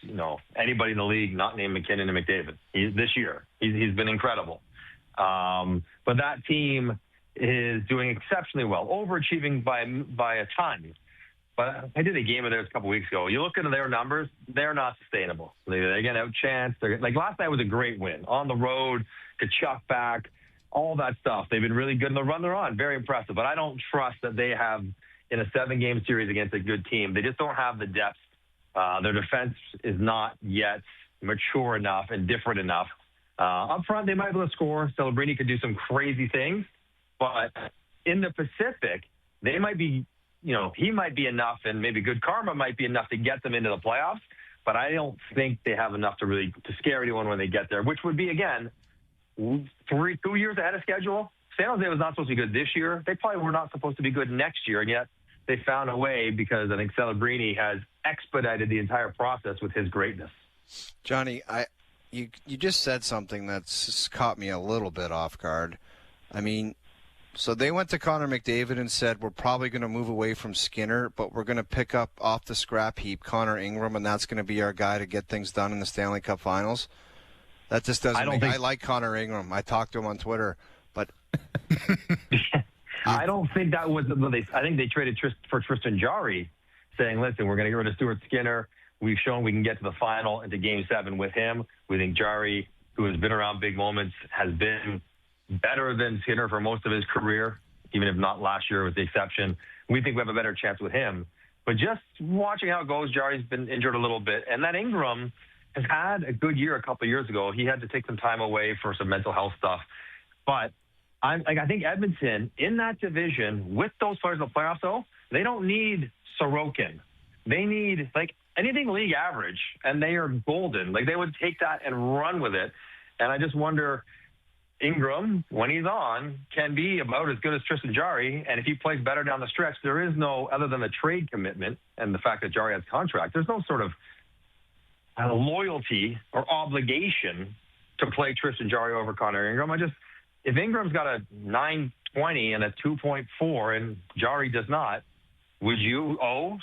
anybody in the league, not named McKinnon and McDavid. This year, he's been incredible. But that team is doing exceptionally well, overachieving by a ton. But I did a game of theirs a couple weeks ago. You look into their numbers; they're not sustainable. They get outchanced. Like last night was a great win on the road, Kachuk back, all that stuff. They've been really good in the run they're on. Very impressive. But I don't trust that they have, in a 7-game series against a good team, they just don't have the depth. Their defense is not yet mature enough and different enough. Up front, they might be able to score. Celebrini could do some crazy things. But in the Pacific, they might be, he might be enough, and maybe good karma might be enough to get them into the playoffs. But I don't think they have enough to scare anyone when they get there, which would be, again, 2 years ahead of schedule. San Jose was not supposed to be good this year. They probably were not supposed to be good next year, and yet they found a way because I think Celebrini has expedited the entire process with his greatness. Johnny, you just said something that's caught me a little bit off guard. I mean, so they went to Connor McDavid and said, we're probably going to move away from Skinner, but we're going to pick up off the scrap heap Connor Ingram, and that's going to be our guy to get things done in the Stanley Cup Finals. That just doesn't I like Connor Ingram. I talked to him on Twitter, but I don't think that was I think they traded for Tristan Jarry, saying, listen, we're going to get rid of Stuart Skinner. We've shown we can get to the final into Game 7 with him. We think Jarry, who has been around big moments, has been better than Skinner for most of his career, even if not last year with the exception. We think we have a better chance with him. But just watching how it goes, Jarry's been injured a little bit. And that Ingram has had a good year a couple of years ago. He had to take some time away for some mental health stuff. But I think Edmonton, in that division, with those players in the playoffs, though, they don't need Sorokin. They need, anything league average, and they are golden. They would take that and run with it. And I just wonder, Ingram, when he's on, can be about as good as Tristan Jarry. And if he plays better down the stretch, there is no, other than the trade commitment and the fact that Jarry has contract, there's no sort of loyalty or obligation to play Tristan Jarry over Connor Ingram. If Ingram's got a 9.20 and a 2.4 and Jarry does not, would you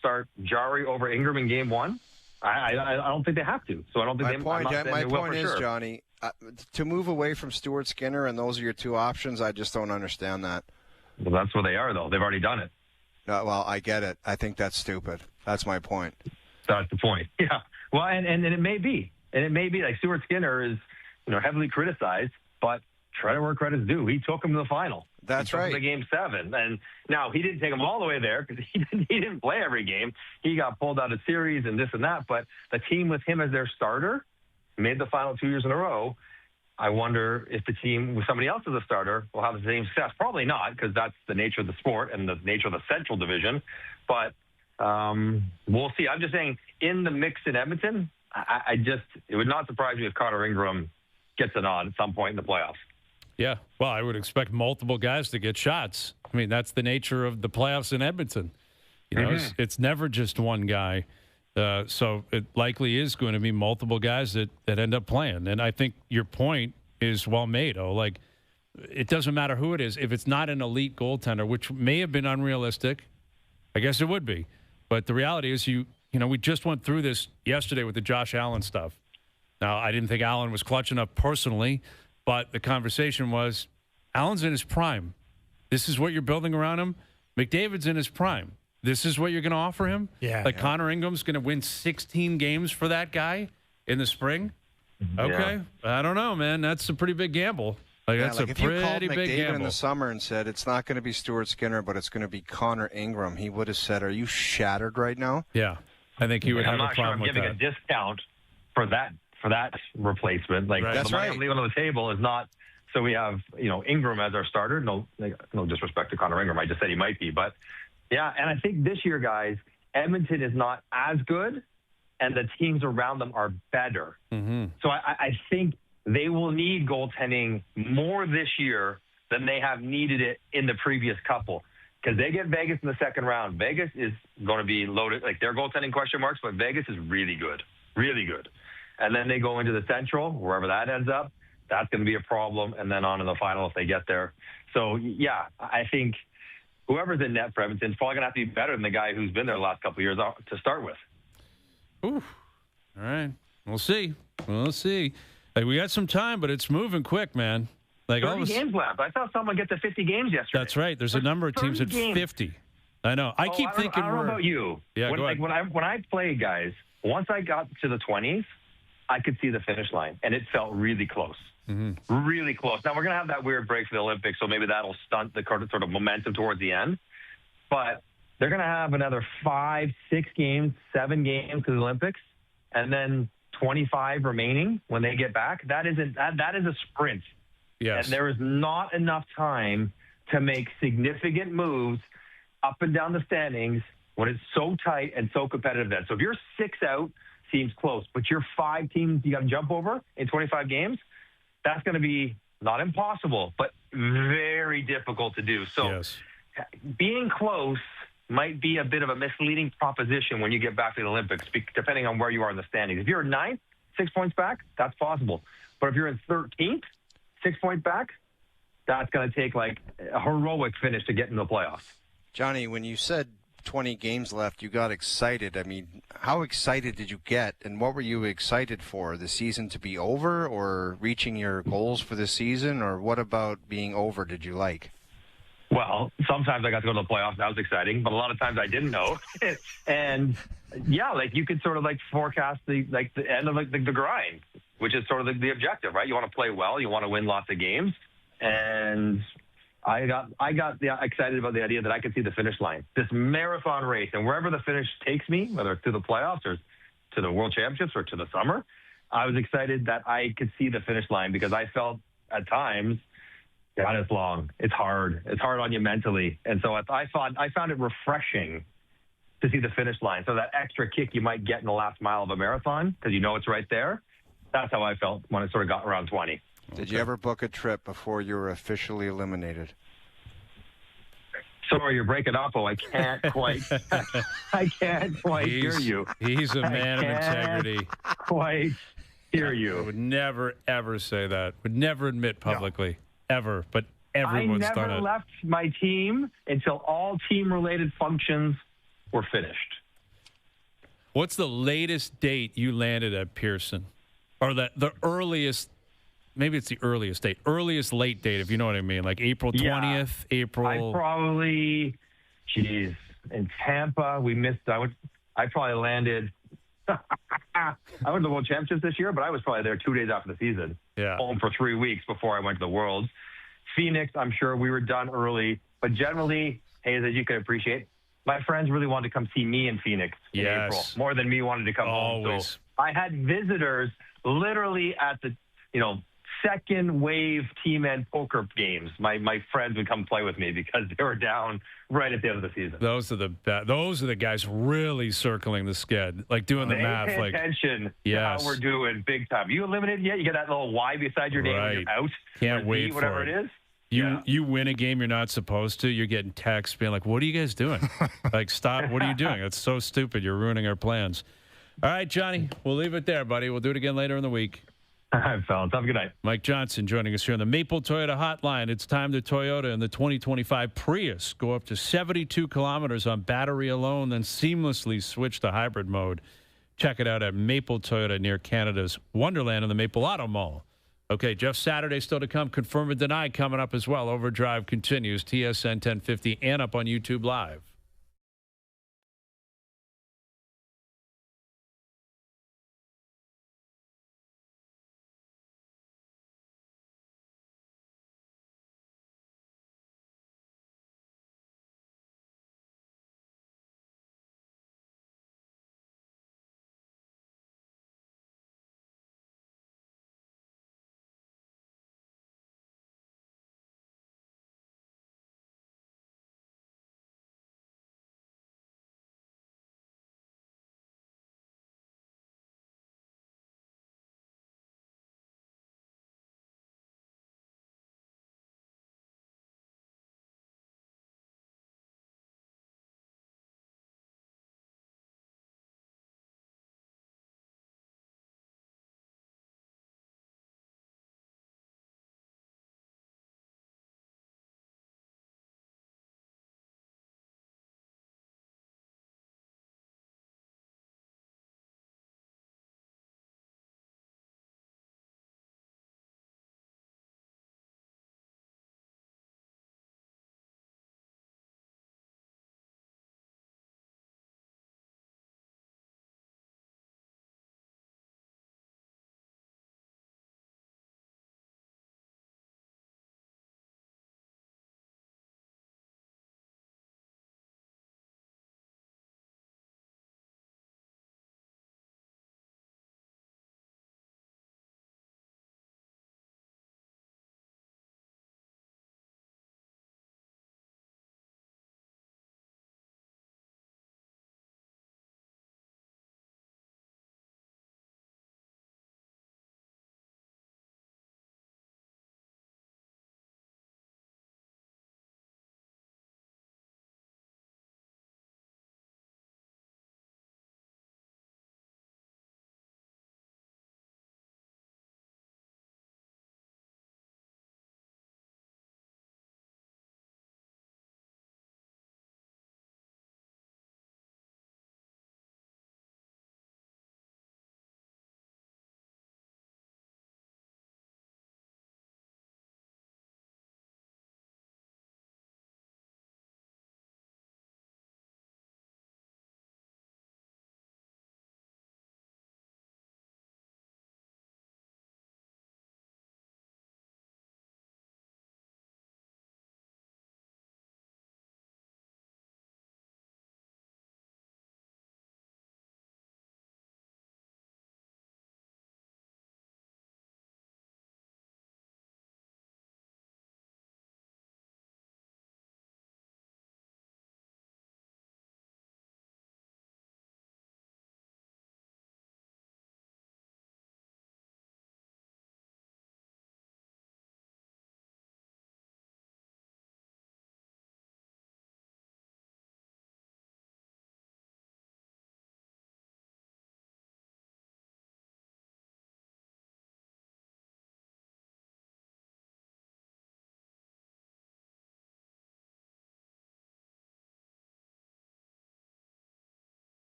start Jarry over Ingram in Game 1? I don't think they have to. So I don't think my point is, Johnny, to move away from Stuart Skinner and those are your 2 options, I just don't understand that. Well, that's where they are, though. They've already done it. Well, I get it. I think that's stupid. That's my point. That's the point. Yeah. Well, and it may be. And it may be like Stuart Skinner is, heavily criticized, but credit where credit's due. He took him to the final. That's right. To Game 7. And now he didn't take him all the way there because he didn't play every game. He got pulled out of series and this and that. But the team with him as their starter made the final 2 years in a row. I wonder if the team with somebody else as a starter will have the same success. Probably not, because that's the nature of the sport and the nature of the Central Division. But we'll see. I'm just saying, in the mix in Edmonton, it would not surprise me if Connor Ingram gets it on at some point in the playoffs. Yeah, well, I would expect multiple guys to get shots. I mean, that's the nature of the playoffs in Edmonton. It's never just one guy. So it likely is going to be multiple guys that end up playing. And I think your point is well made. It doesn't matter who it is. If it's not an elite goaltender, which may have been unrealistic, I guess it would be. But the reality is we just went through this yesterday with the Josh Allen stuff. Now, I didn't think Allen was clutch enough personally, but the conversation was, Allen's in his prime. This is what you're building around him. McDavid's in his prime. This is what you're going to offer him? Yeah. Connor Ingram's going to win 16 games for that guy in the spring? Okay. Yeah. I don't know, man. That's a pretty big gamble. That's a pretty big gamble. If you called McDavid in the summer and said, it's not going to be Stuart Skinner, but it's going to be Connor Ingram, he would have said, are you shattered right now? Yeah. I think he would have a problem with that. I'm not sure I'm giving a discount for that replacement. That's right. I'm leaving on the table is not so we have Ingram as our starter. No disrespect to Connor Ingram. I just said he might be, but yeah. And I think this year, guys, Edmonton is not as good, and the teams around them are better. Mm-hmm. So I think they will need goaltending more this year than they have needed it in the previous couple. Because they get Vegas in the second round. Vegas is going to be loaded. Like, their goaltending question marks, but Vegas is really good. Really good. And then they go into the Central, wherever that ends up. That's going to be a problem. And then on to the final if they get there. So, yeah, I think whoever's in net for Edmonton is probably going to have to be better than the guy who's been there the last couple of years to start with. Ooh. All right. We'll see. We'll see. Hey, we got some time, but it's moving quick, man. Like 30 games left. I saw someone get to 50 games yesterday. That's right. There's a number of teams at 50. I know. I keep thinking I don't know about you. Yeah, go ahead. When I played, guys, once I got to the 20s, I could see the finish line, and it felt really close. Mm-hmm. Really close. Now, we're going to have that weird break for the Olympics, so maybe that'll stunt the sort of momentum towards the end. But they're going to have another 5, 6 games, 7 games to the Olympics, and then 25 remaining when they get back. That is a sprint. Yes. And there is not enough time to make significant moves up and down the standings when it's so tight and so competitive then. So if you're 6 out, seems close, but you're 5 teams you got to jump over in 25 games, that's going to be not impossible, but very difficult to do. So being close might be a bit of a misleading proposition when you get back to the Olympics, depending on where you are in the standings. If you're in 9th, 6 points back, that's possible. But if you're in 13th, 6 points back, that's going to take like a heroic finish to get into the playoffs. Johnny, when you said 20 games left, you got excited. I mean, how excited did you get, and what were you excited for? The season to be over, or reaching your goals for the season, or what about being over did you like? Well, sometimes I got to go to the playoffs. That was exciting, but a lot of times I didn't know. And yeah, like you could sort of like forecast the end of like the grind, which is sort of the objective, right? You want to play well, you want to win lots of games, and I got excited about the idea that I could see the finish line, this marathon race, and wherever the finish takes me, whether it's to the playoffs or to the World Championships or to the summer, I was excited that I could see the finish line because I felt at times, God, it's long, it's hard on you mentally, and so I found it refreshing to see the finish line. So that extra kick you might get in the last mile of a marathon because you know it's right there. That's how I felt when it sort of got around 20. Did you ever book a trip before you were officially eliminated? Sorry, you're breaking up. Oh, I can't quite hear you. He's a man of integrity. Quite hear you. I would never, ever say that. Would never admit publicly, ever. But everyone's done it. I never left my team until all team-related functions were finished. What's the latest date you landed at Pearson? Or the earliest, maybe it's the earliest date, earliest late date, if you know what I mean, like April 20th, April. I probably, in Tampa, I probably landed, I went to the World Championships this year, but I was probably there 2 days after the season. Yeah. Home for 3 weeks before I went to the Worlds. Phoenix, I'm sure we were done early, but generally, hey, as you can appreciate, my friends really wanted to come see me in Phoenix in April, more than me wanted to come home. So I had visitors literally at the, second wave team end poker games. My friends would come play with me because they were down right at the end of the season. Those are the guys really circling the sked, like doing the math. Pay attention to how we're doing big time. You eliminated yet? You get that little Y beside your name when you're out. Can't wait whatever for it is. You win a game you're not supposed to. You're getting texts being like, "What are you guys doing? Like, stop! What are you doing? It's so stupid. You're ruining our plans." All right, Johnny, we'll leave it there, buddy. We'll do it again later in the week. All right, fellas. Have a good night. Mike Johnson joining us here on the Maple Toyota Hotline. It's time the Toyota and the 2025 Prius go up to 72 kilometers on battery alone, then seamlessly switch to hybrid mode. Check it out at Maple Toyota near Canada's Wonderland in the Maple Auto Mall. Okay, Jeff Saturday still to come. Confirm and deny coming up as well. OverDrive continues. TSN 1050 and up on YouTube Live.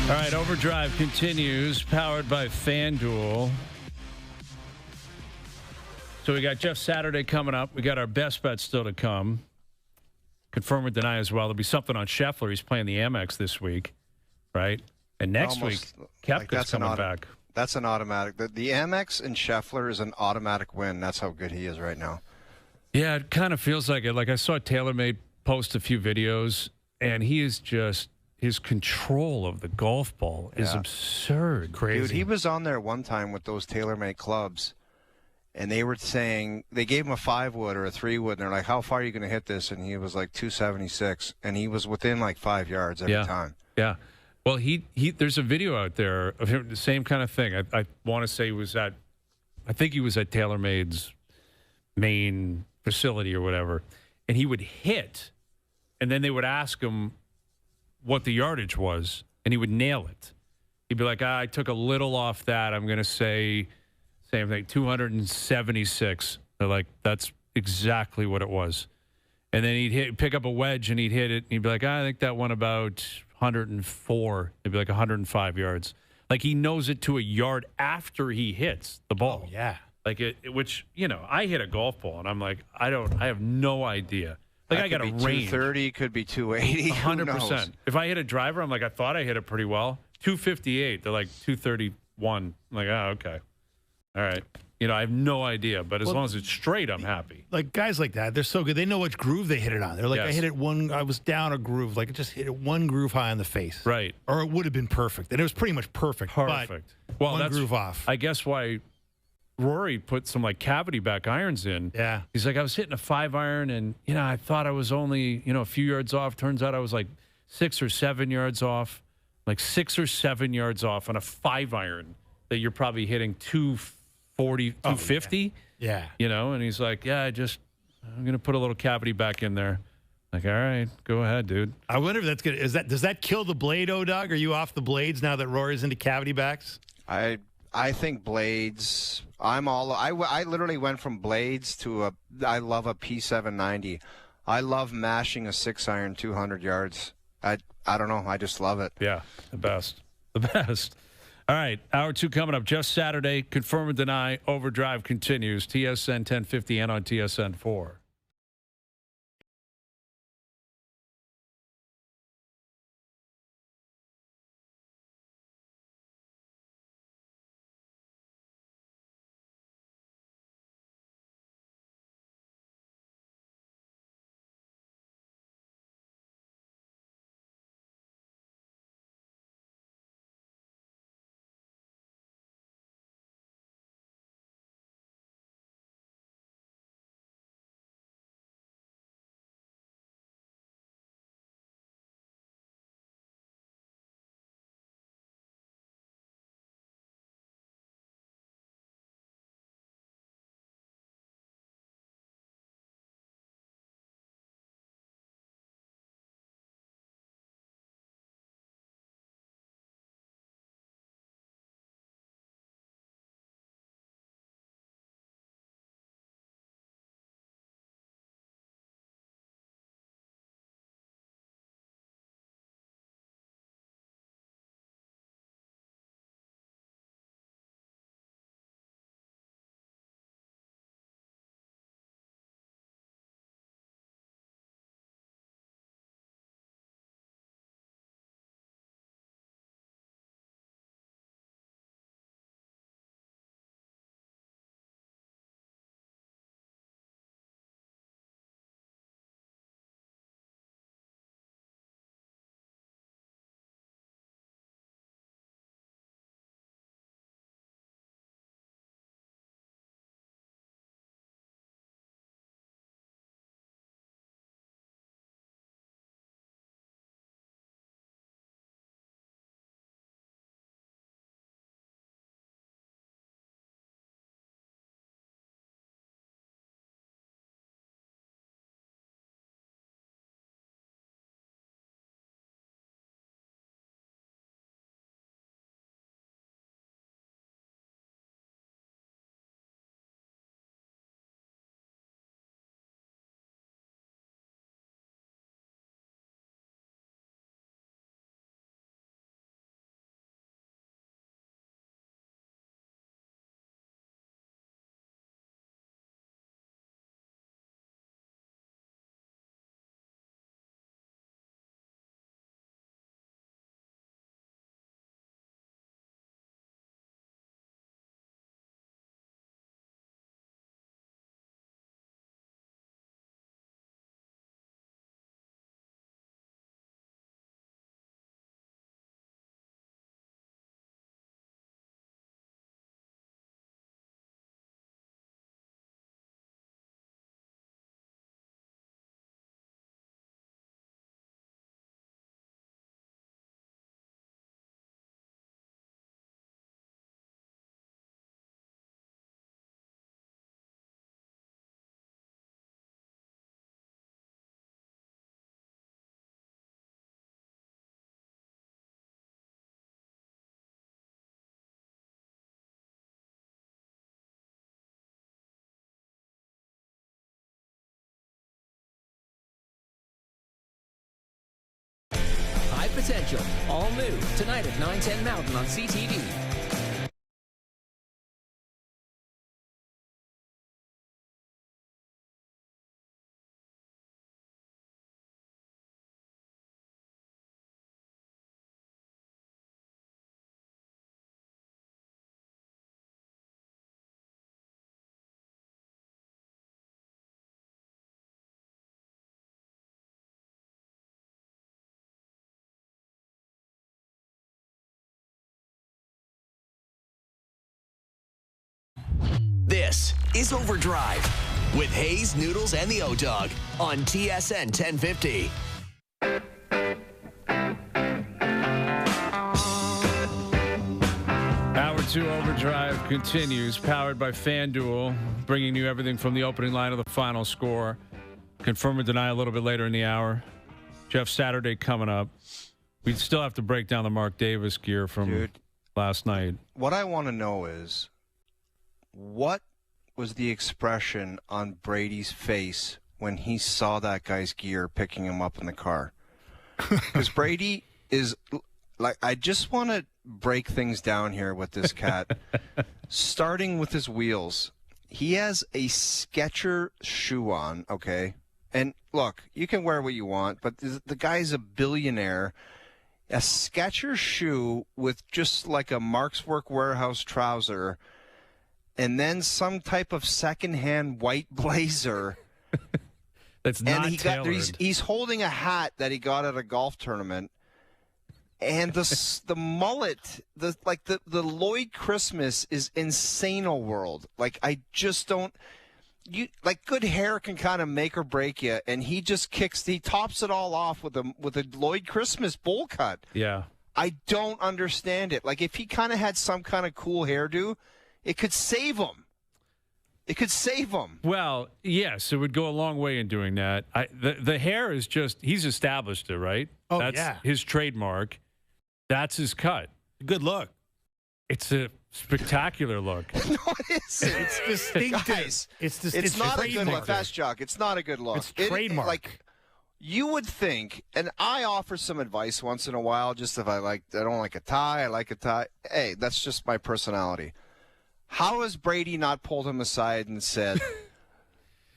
All right, OverDrive continues, powered by FanDuel. So we got Jeff Saturday coming up. We got our best bet still to come. Confirm or deny as well. There'll be something on Scheffler. He's playing the Amex this week, right? And next week, Koepka's coming back. That's an automatic. The Amex and Scheffler is an automatic win. That's how good he is right now. Yeah, it kind of feels like it. Like I saw TaylorMade post a few videos, and he is just his control of the golf ball is absurd. Crazy. Dude, he was on there one time with those TaylorMade clubs. And they were saying, they gave him a 5-wood or a 3-wood, and they're like, how far are you going to hit this? And he was like 276, and he was within like 5 yards every time. Yeah. Well, he there's a video out there of him, the same kind of thing. I want to say he was at TaylorMade's main facility or whatever, and he would hit, and then they would ask him what the yardage was, and he would nail it. He'd be like, I took a little off that. I'm going to say... Same thing, 276. They're like, that's exactly what it was. And then he'd pick up a wedge and he'd hit it. And he'd be like, I think that went about 104. It'd be like 105 yards. Like he knows it to a yard after he hits the ball. Oh, yeah. Like which, I hit a golf ball and I'm like, I have no idea. Like I got a range. 230, could be 280. 100%. If I hit a driver, I'm like, I thought I hit it pretty well. 258. They're like 231. I'm like, oh, okay. All right. I have no idea, but as long as it's straight, I'm happy. Like guys like that, they're so good. They know which groove they hit it on. They're like, I hit it I was down a groove. Like, I just hit it one groove high on the face. Right. Or it would have been perfect. And it was pretty much perfect. Perfect. Well, one groove off. I guess why Rory put some like cavity back irons in. Yeah. He's like, I was hitting a 5-iron and, I thought I was only, a few yards off. Turns out I was like 6 or 7 yards off. Like 6 or 7 yards off on a 5-iron that you're probably hitting 240, 250. Yeah. And he's like, I'm going to put a little cavity back in there. Like, all right, go ahead, dude. I wonder if that's good. Does that kill the blade, O-Dog? Are you off the blades now that Rory's into cavity backs? I think blades. I literally went from blades to I love a P790. I love mashing a 6-iron 200 yards. I don't know. I just love it. Yeah, the best. The best. All right, hour 2 coming up. Just Saturday, confirm or deny. OverDrive continues. TSN 1050 and on TSN 4. Potential. All new tonight at 9:10 Mountain on CTV. This is OverDrive with Hayes, Noodles, and the O-Dog on TSN 1050. Hour 2 OverDrive continues, powered by FanDuel, bringing you everything from the opening line of the final score. Confirm or deny a little bit later in the hour. Jeff, Saturday coming up. We still have to break down the Mark Davis gear from last night. What I want to know is, what was the expression on Brady's face when he saw that guy's gear picking him up in the car? Because Brady is like, I just want to break things down here with this cat. Starting with his wheels. He has a Skechers shoe on, okay? And look, you can wear what you want, but the guy's a billionaire. A Skechers shoe with just like a Mark's Work Warehouse trouser, and then some type of secondhand white blazer. That's not tailored. He's holding a hat that he got at a golf tournament, and the mullet, the Lloyd Christmas is insane-o world. Like, I just don't. Good hair can kind of make or break you, and he just tops it all off with a Lloyd Christmas bowl cut. Yeah. I don't understand it. Like, if he kind of had some kind of cool hairdo, it could save him. It could save him. Well, yes, it would go a long way in doing that. The hair is just, he's established it, right? Oh, That's his trademark. That's his cut. Good look. It's a spectacular look. No, it isn't. It's distinctive. Guys, it's not a good look. Fast Jock. It's not a good look. It's trademark. Like, you would think, and I offer some advice once in a while, just if I don't like a tie, I like a tie. Hey, that's just my personality. How has Brady not pulled him aside and said,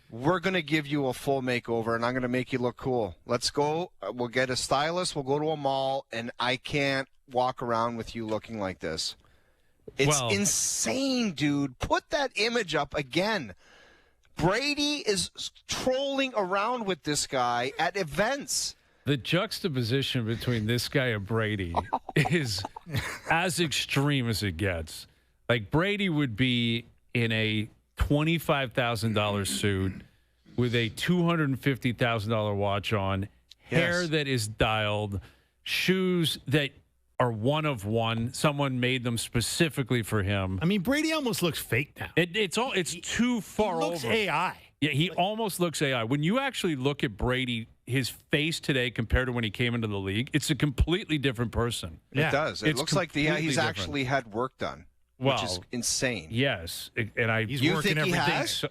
we're going to give you a full makeover, and I'm going to make you look cool. Let's go. We'll get a stylist. We'll go to a mall, and I can't walk around with you looking like this. It's insane, dude. Put that image up again. Brady is trolling around with this guy at events. The juxtaposition between this guy and Brady is as extreme as it gets. Like, Brady would be in a $25,000 suit with a $250,000 watch on, hair that is dialed, shoes that are one of one. Someone made them specifically for him. I mean, Brady almost looks fake now. It's too far over. He looks AI. Yeah, he almost looks AI. When you actually look at Brady, his face today compared to when he came into the league, it's a completely different person. Yeah. It does. It looks like he's actually had work done. Which is insane. Yes. And he's working every day. So,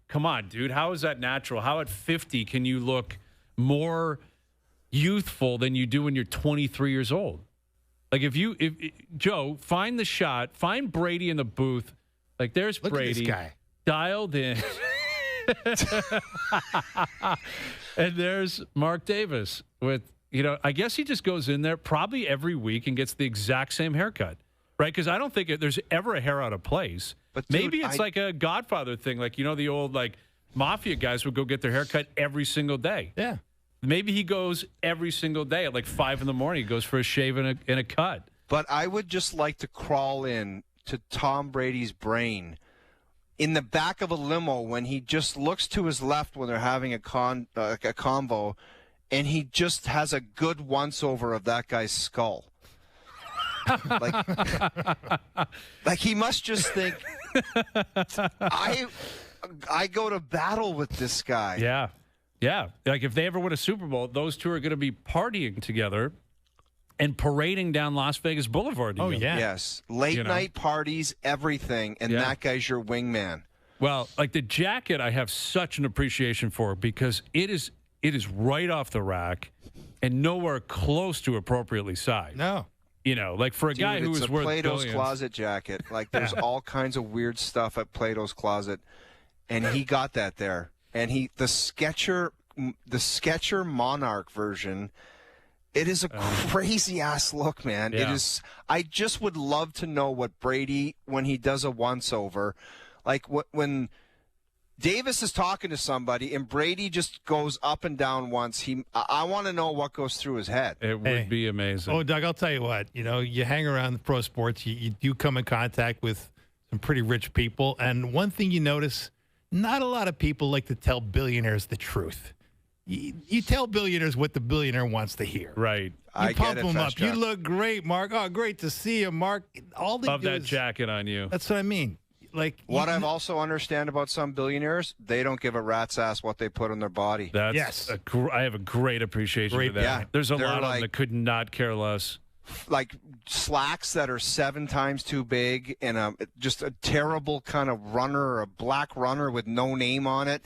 come on, dude. How is that natural? How at 50 can you look more youthful than you do when you're 23 years old? Like, if Joe, find the shot, find Brady in the booth. Like, there's Look Brady at this guy. Dialed in. And there's Mark Davis with, I guess he just goes in there probably every week and gets the exact same haircut. Right, because I don't think there's ever a hair out of place. But dude, maybe it's like a Godfather thing, like the old mafia guys would go get their hair cut every single day. Yeah, maybe he goes every single day at 5 a.m. He goes for a shave and a cut. But I would just like to crawl in to Tom Brady's brain in the back of a limo when he just looks to his left when they're having a convo, and he just has a good once over of that guy's skull. like he must just think I go to battle with this guy. Yeah. Like, if they ever win a Super Bowl, those two are going to be partying together and parading down Las Vegas Boulevard together. Oh yeah, yes, late night parties, everything, and that guy's your wingman. Well, like the jacket, I have such an appreciation for because it is right off the rack. and nowhere close to appropriately sized. No. You know, like for a guy who was worth Plato's billions. Closet jacket. Like there's all kinds of weird stuff at Plato's Closet, and he got that there. And the Sketcher Monarch version. It is a crazy ass look, man. Yeah. It is. I just would love to know what Brady, when he does a once over, like when Davis is talking to somebody and Brady just goes up and down once. I want to know what goes through his head. It would be amazing. Oh, Doug, I'll tell you what. You know, you hang around the pro sports, you do come in contact with some pretty rich people, and one thing you notice, not a lot of people like to tell billionaires the truth. You tell billionaires what the billionaire wants to hear. Right. You pump them up. You look great, Mark. Oh, great to see you, Mark. All they Love do that is, jacket on you. That's what I mean. Like what I've also understand about some billionaires, they don't give a rat's ass what they put on their body. That's yes. I have a great appreciation for that. Yeah. There's a They're lot of them like- that could not care less. Like slacks that are 7 times too big and just a terrible kind of runner, a black runner with no name on it.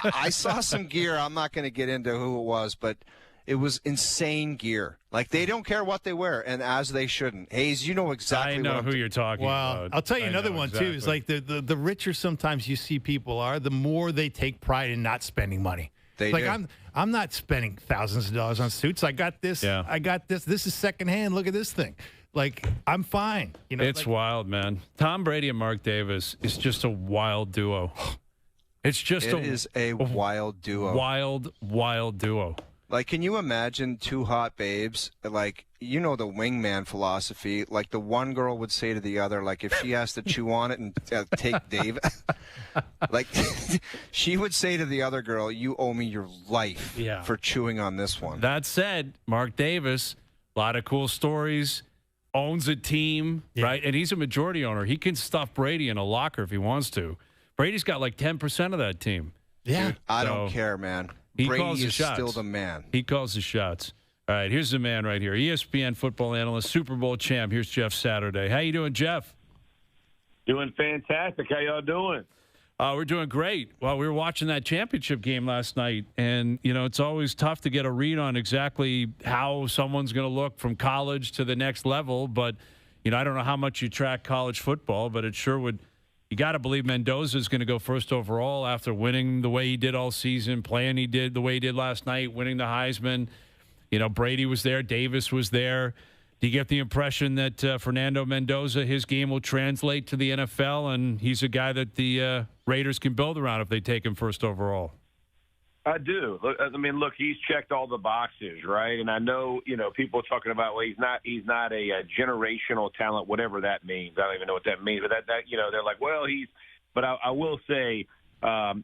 I saw some gear. I'm not going to get into who it was, but it was insane gear. Like they don't care what they wear, and as they shouldn't. Hayes, you know exactly. I know what who you're talking about. I'll tell you I another know one too. Is like the richer sometimes you see people are, the more they take pride in not spending money. They like do. I'm not spending thousands of dollars on suits. I got this. Yeah. I got this. This is secondhand. Look at this thing. Like I'm fine. You know, It's like, wild, man. Tom Brady and Mark Davis is just a wild duo. It's just It is a wild duo. Wild duo. Like, can you imagine two hot babes? Like, you know the wingman philosophy. Like, the one girl would say to the other, like, if she has to chew on it and take Dave, like, she would say to the other girl, you owe me your life for chewing on this one. That said, Mark Davis, a lot of cool stories, owns a team, right? And he's a majority owner. He can stuff Brady in a locker if he wants to. Brady's got like 10% of that team. Yeah. Dude, I don't care, man. He Brady calls the is shots. still the man. He calls the shots. All right, here's the man right here. ESPN football analyst, Super Bowl champ. Here's Jeff Saturday. How you doing, Jeff? Doing fantastic. How y'all doing? We're doing great. Well, we were watching that championship game last night, and, you know, it's always tough to get a read on exactly how someone's going to look from college to the next level. But, you know, I don't know how much you track college football, but it sure would. You got to believe Mendoza is going to go first overall after winning the way he did all season, playing he did the way he did last night, winning the Heisman. You know, Brady was there. Davis was there. Do you get the impression that Fernando Mendoza, his game will translate to the NFL, and he's a guy that the Raiders can build around if they take him first overall? I do. Look, he's checked all the boxes, right? And I know, you know, people are talking about, well, he's not a generational talent, whatever that means. I don't even know what that means, but that you know, they're like, well, but I will say,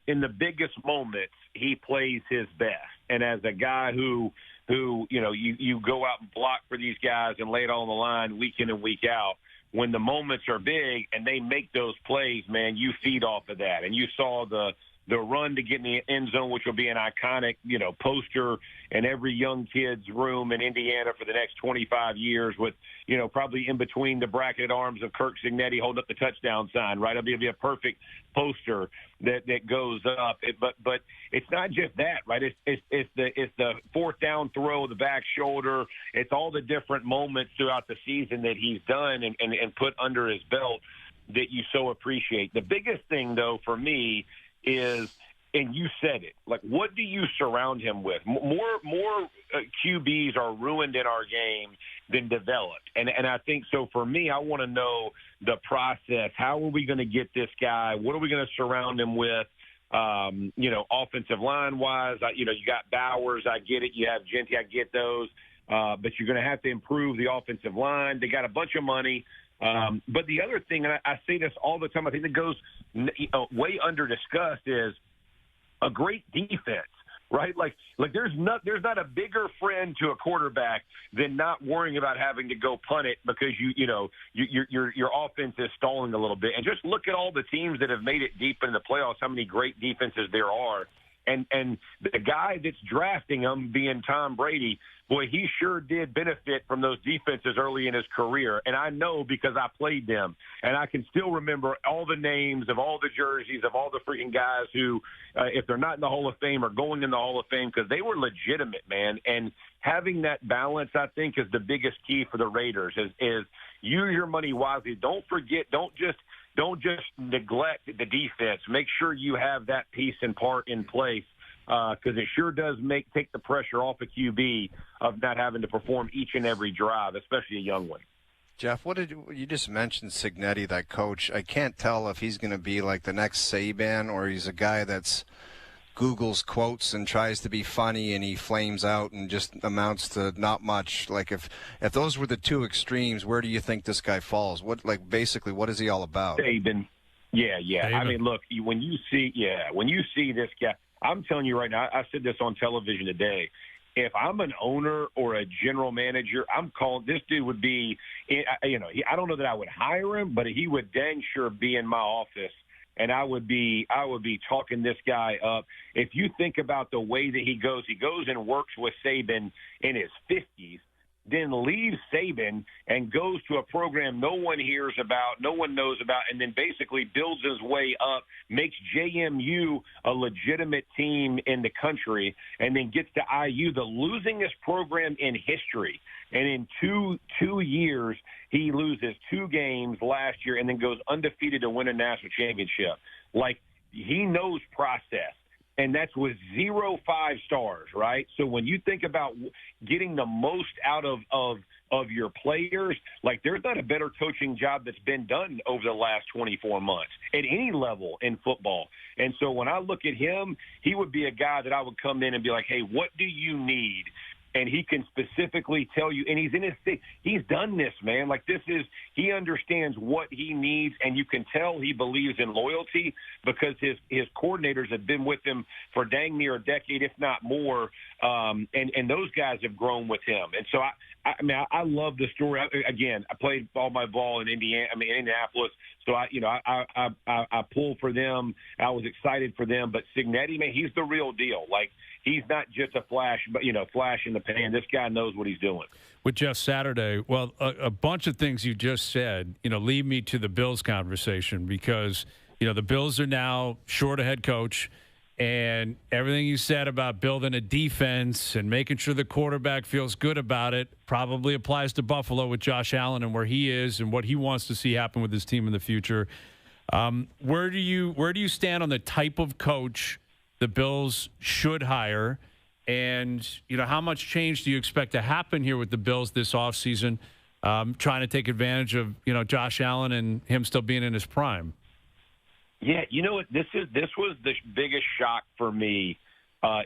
in the biggest moments, he plays his best. And as a guy who you know, you go out and block for these guys and lay it all on the line week in and week out, when the moments are big and they make those plays, man, you feed off of that. And you saw the run to get in the end zone, which will be an iconic, you know, poster in every young kid's room in Indiana for the next 25 years with, you know, probably in between the bracketed arms of Kirk Cignetti holding up the touchdown sign, right? It'll be a perfect poster that goes up. But it's not just that, right? It's the fourth down throw, the back shoulder. It's all the different moments throughout the season that he's done and put under his belt that you so appreciate. The biggest thing, though, for me is, and you said it, like, what do you surround him with? More QBs are ruined in our game than developed. And I think so for me, I want to know the process. How are we going to get this guy? What are we going to surround him with? You know, offensive line wise, you know, you got Bowers. I get it. You have Genty. I get those. But you're going to have to improve the offensive line. They got a bunch of money. But the other thing, and I say this all the time, I think that goes way under discussed, is a great defense, right? Like there's not a bigger friend to a quarterback than not worrying about having to go punt it because your offense is stalling a little bit. And just look at all the teams that have made it deep in the playoffs, how many great defenses there are. And the guy that's drafting him, being Tom Brady, boy, he sure did benefit from those defenses early in his career. And I know because I played them. And I can still remember all the names of all the jerseys of all the freaking guys who, if they're not in the Hall of Fame, are going in the Hall of Fame because they were legitimate, man. And having that balance, I think, is the biggest key for the Raiders is use your money wisely. Don't forget, don't just neglect the defense. Make sure you have that piece and part in place because it sure does take the pressure off a QB of not having to perform each and every drive, especially a young one. Jeff, you just mentioned Cignetti, that coach. I can't tell if he's going to be like the next Saban or he's a guy that's Googles quotes and tries to be funny and he flames out and just amounts to not much. Like if those were the two extremes, where do you think this guy falls? What is he all about? Saban. Yeah. Saban. I mean, look, when you see this guy, I'm telling you right now, I said this on television today. If I'm an owner or a general manager, I'm calling this dude would be, I don't know that I would hire him, but he would dang sure be in my office. And I would be talking this guy up. If you think about the way that he goes and works with Saban in his 50s, then leaves Saban and goes to a program no one hears about, no one knows about, and then basically builds his way up, makes JMU a legitimate team in the country, and then gets to IU, the losingest program in history. And in two years, he loses 2 games last year and then goes undefeated to win a national championship. Like, he knows process. And that's with 0 5-stars, right? So when you think about getting the most out of your players, like there's not a better coaching job that's been done over the last 24 months at any level in football. And so when I look at him, he would be a guy that I would come in and be like, hey, what do you need? And he can specifically tell you, and he's in his thing. He's done this, man. Like he understands what he needs, and you can tell he believes in loyalty because his coordinators have been with him for dang near a decade, if not more. And those guys have grown with him. And so I love the story. Again, I played all my ball in Indianapolis. So I pull for them. I was excited for them. But Cignetti, man, he's the real deal. Like, he's not just a flash, but flash in the pan. This guy knows what he's doing. With Jeff Saturday, well, a bunch of things you just said, lead me to the Bills conversation because, the Bills are now short a head coach. And everything you said about building a defense and making sure the quarterback feels good about it probably applies to Buffalo with Josh Allen and where he is and what he wants to see happen with his team in the future. Where do you stand on the type of coach the Bills should hire? And, how much change do you expect to happen here with the Bills this offseason, trying to take advantage of, Josh Allen and him still being in his prime? Yeah, you know what? This was the biggest shock for me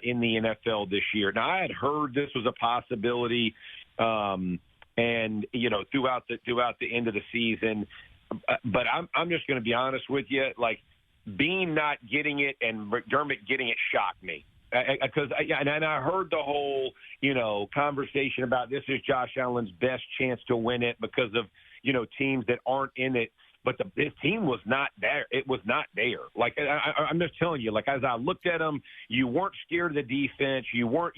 in the NFL this year. Now, I had heard this was a possibility, and throughout the end of the season. But I'm just going to be honest with you. Like, Bean not getting it and McDermott getting it shocked me. Because I heard the whole conversation about this is Josh Allen's best chance to win it because of teams that aren't in it. But this team was not there. It was not there. Like, I'm just telling you, like, as I looked at them, you weren't scared of the defense. You weren't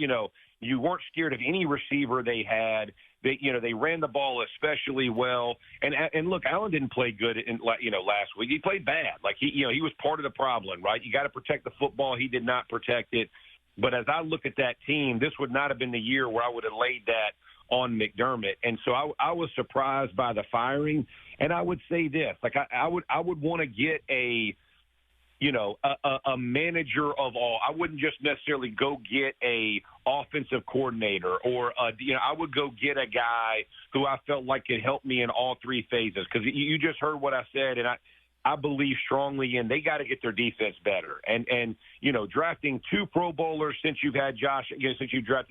scared of any receiver they had. They ran the ball especially well. And look, Allen didn't play good last week. He played bad. Like, he was part of the problem, right? You got to protect the football. He did not protect it. But as I look at that team, this would not have been the year where I would have laid that on McDermott. And so I was surprised by the firing. And I would say this, like I would want to get a manager of all. I wouldn't just necessarily go get a offensive coordinator or I would go get a guy who I felt like could help me in all 3 phases. Because you just heard what I said, and I believe strongly in they got to get their defense better. And drafting 2 Pro Bowlers since you drafted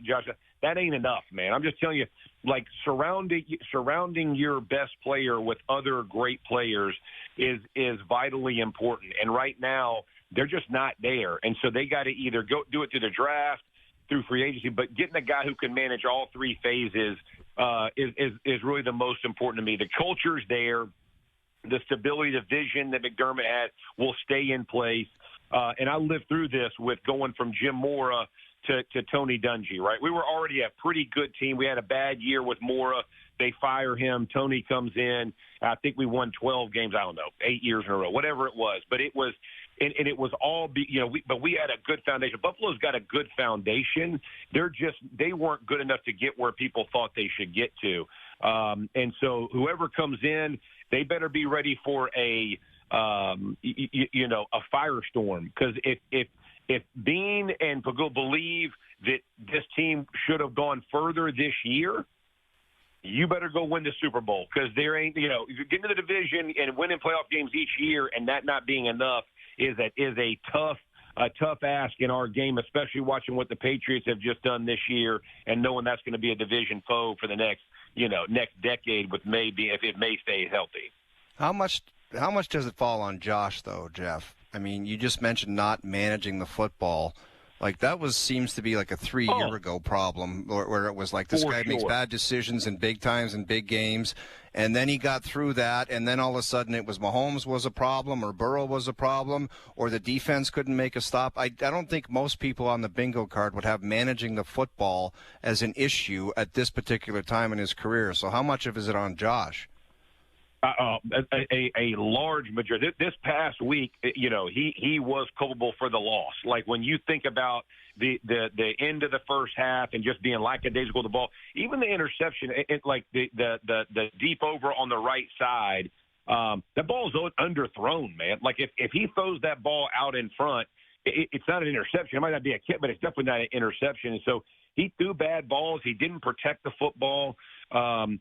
Josh, that ain't enough, man. I'm just telling you, like, surrounding your best player with other great players is vitally important. And right now, they're just not there. And so they got to either go do it through the draft, through free agency, but getting a guy who can manage all 3 phases is really the most important to me. The culture's there. The stability, the vision that McDermott had will stay in place. and I lived through this with going from Jim Mora to Tony Dungy, right? We were already a pretty good team. We had a bad year with Mora. They fire him. Tony comes in. I think we won 12 games. I don't know, 8 years in a row, whatever it was. But it was, and it was all, but we had a good foundation. Buffalo's got a good foundation. They weren't good enough to get where people thought they should get to. And so whoever comes in, they better be ready for a firestorm. Because if Bean and Pagel believe that this team should have gone further this year, you better go win the Super Bowl, because there ain't, if you get into the division and winning playoff games each year and that not being enough is a tough ask in our game, especially watching what the Patriots have just done this year and knowing that's going to be a division foe for the next decade with maybe if it may stay healthy. How much does it fall on Josh, though, Jeff? I mean, you just mentioned not managing the football. Like, that seems to be like a 3-year ago problem where it was like this guy makes bad decisions in big times and big games, and then he got through that, and then all of a sudden it was Mahomes was a problem or Burrow was a problem or the defense couldn't make a stop. I don't think most people on the bingo card would have managing the football as an issue at this particular time in his career. So how much of it is it on Josh? A large majority. This past week, he was culpable for the loss. Like, when you think about the end of the first half and just being lackadaisical with the ball, even the interception, like the deep over on the right side, that ball's underthrown, man. Like, if he throws that ball out in front, it's not an interception. It might not be a kick, but it's definitely not an interception. And so he threw bad balls. He didn't protect the football. Here's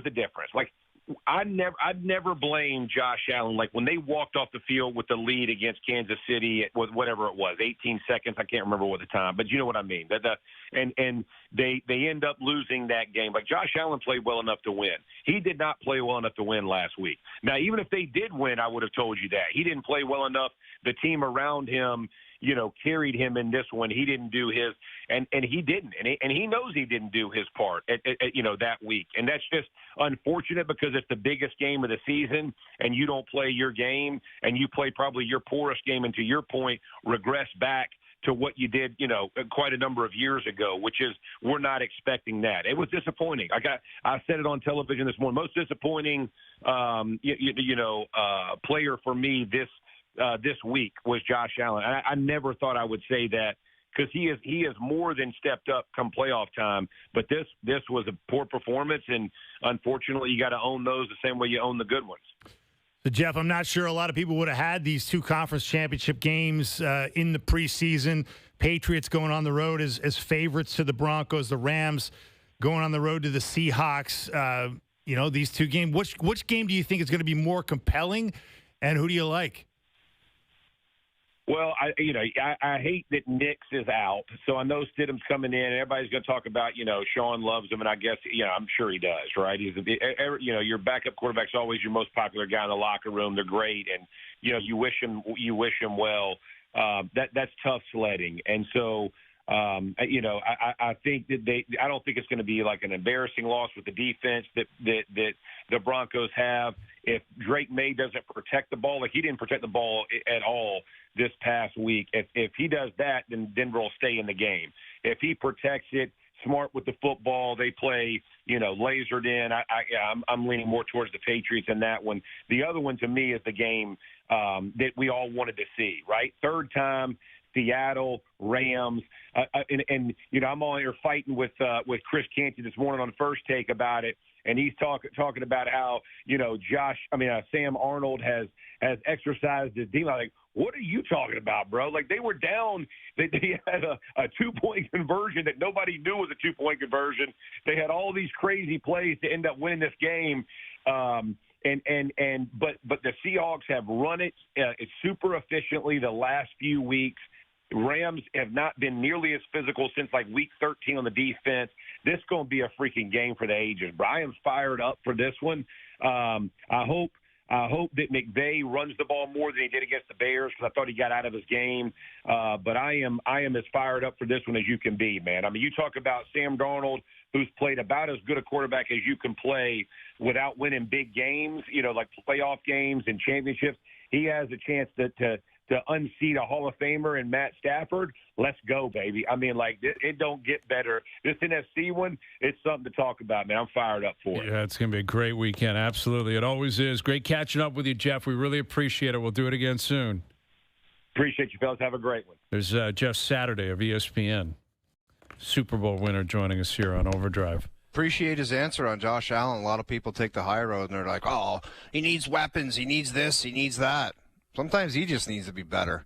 the difference. Like, I'd never blame Josh Allen. Like, when they walked off the field with the lead against Kansas City, with whatever it was, 18 seconds, I can't remember what the time, but you know what I mean. And they end up losing that game. Like, Josh Allen played well enough to win. He did not play well enough to win last week. Now, even if they did win, I would have told you that. He didn't play well enough. The team around him, carried him in this one. He didn't do his, and he didn't, and he knows he didn't do his part at that week, and that's just unfortunate because it's the biggest game of the season, and you don't play your game, and you play probably your poorest game, and to your point, regress back to what you did, quite a number of years ago, which is we're not expecting that. It was disappointing. I said it on television this morning. Most disappointing, player for me this week was Josh Allen. I never thought I would say that, because he has more than stepped up come playoff time. But this was a poor performance, and unfortunately, you got to own those the same way you own the good ones. So, Jeff, I'm not sure a lot of people would have had these two conference championship games in the preseason. Patriots going on the road as favorites to the Broncos, the Rams going on the road to the Seahawks. These two games. Which game do you think is going to be more compelling, and who do you like? Well, I hate that Nix is out, so I know Stidham's coming in. And everybody's going to talk about, Sean loves him, and I guess, I'm sure he does, right? He's your backup quarterback's always your most popular guy in the locker room. They're great, and you wish him well. That's tough sledding, and so. I think that I don't think it's going to be like an embarrassing loss with the defense that the Broncos have. If Drake May doesn't protect the ball, like he didn't protect the ball at all this past week, if he does that, then Denver will stay in the game. If he protects it, smart with the football, they play, lasered in. I'm leaning more towards the Patriots in that one. The other one to me is the game that we all wanted to see, right? Third time. Seattle, Rams, and I'm on here fighting with Chris Canty this morning on the First Take about it, and he's talking about how Sam Arnold has exercised his demon. I'm like, what are you talking about, bro? Like, they were down. They had a 2-point conversion that nobody knew was a 2-point conversion. They had all these crazy plays to end up winning this game. But the Seahawks have run it super efficiently the last few weeks. Rams have not been nearly as physical since like week 13 on the defense. This is going to be a freaking game for the ages. Brian's fired up for this one. I hope that McVay runs the ball more than he did against the Bears, because I thought he got out of his game. But I am as fired up for this one as you can be, man. I mean, you talk about Sam Darnold who's played about as good a quarterback as you can play without winning big games, like playoff games and championships. He has a chance to unseat a Hall of Famer in Matt Stafford. Let's go, baby. I mean, it don't get better. This NFC one, it's something to talk about, man. I'm fired up for it. Yeah, it's going to be a great weekend. Absolutely. It always is. Great catching up with you, Jeff. We really appreciate it. We'll do it again soon. Appreciate you, fellas. Have a great one. There's Jeff Saturday of ESPN, Super Bowl winner, joining us here on OverDrive. Appreciate his answer on Josh Allen. A lot of people take the high road, and they're like, oh, he needs weapons. He needs this. He needs that. Sometimes he just needs to be better.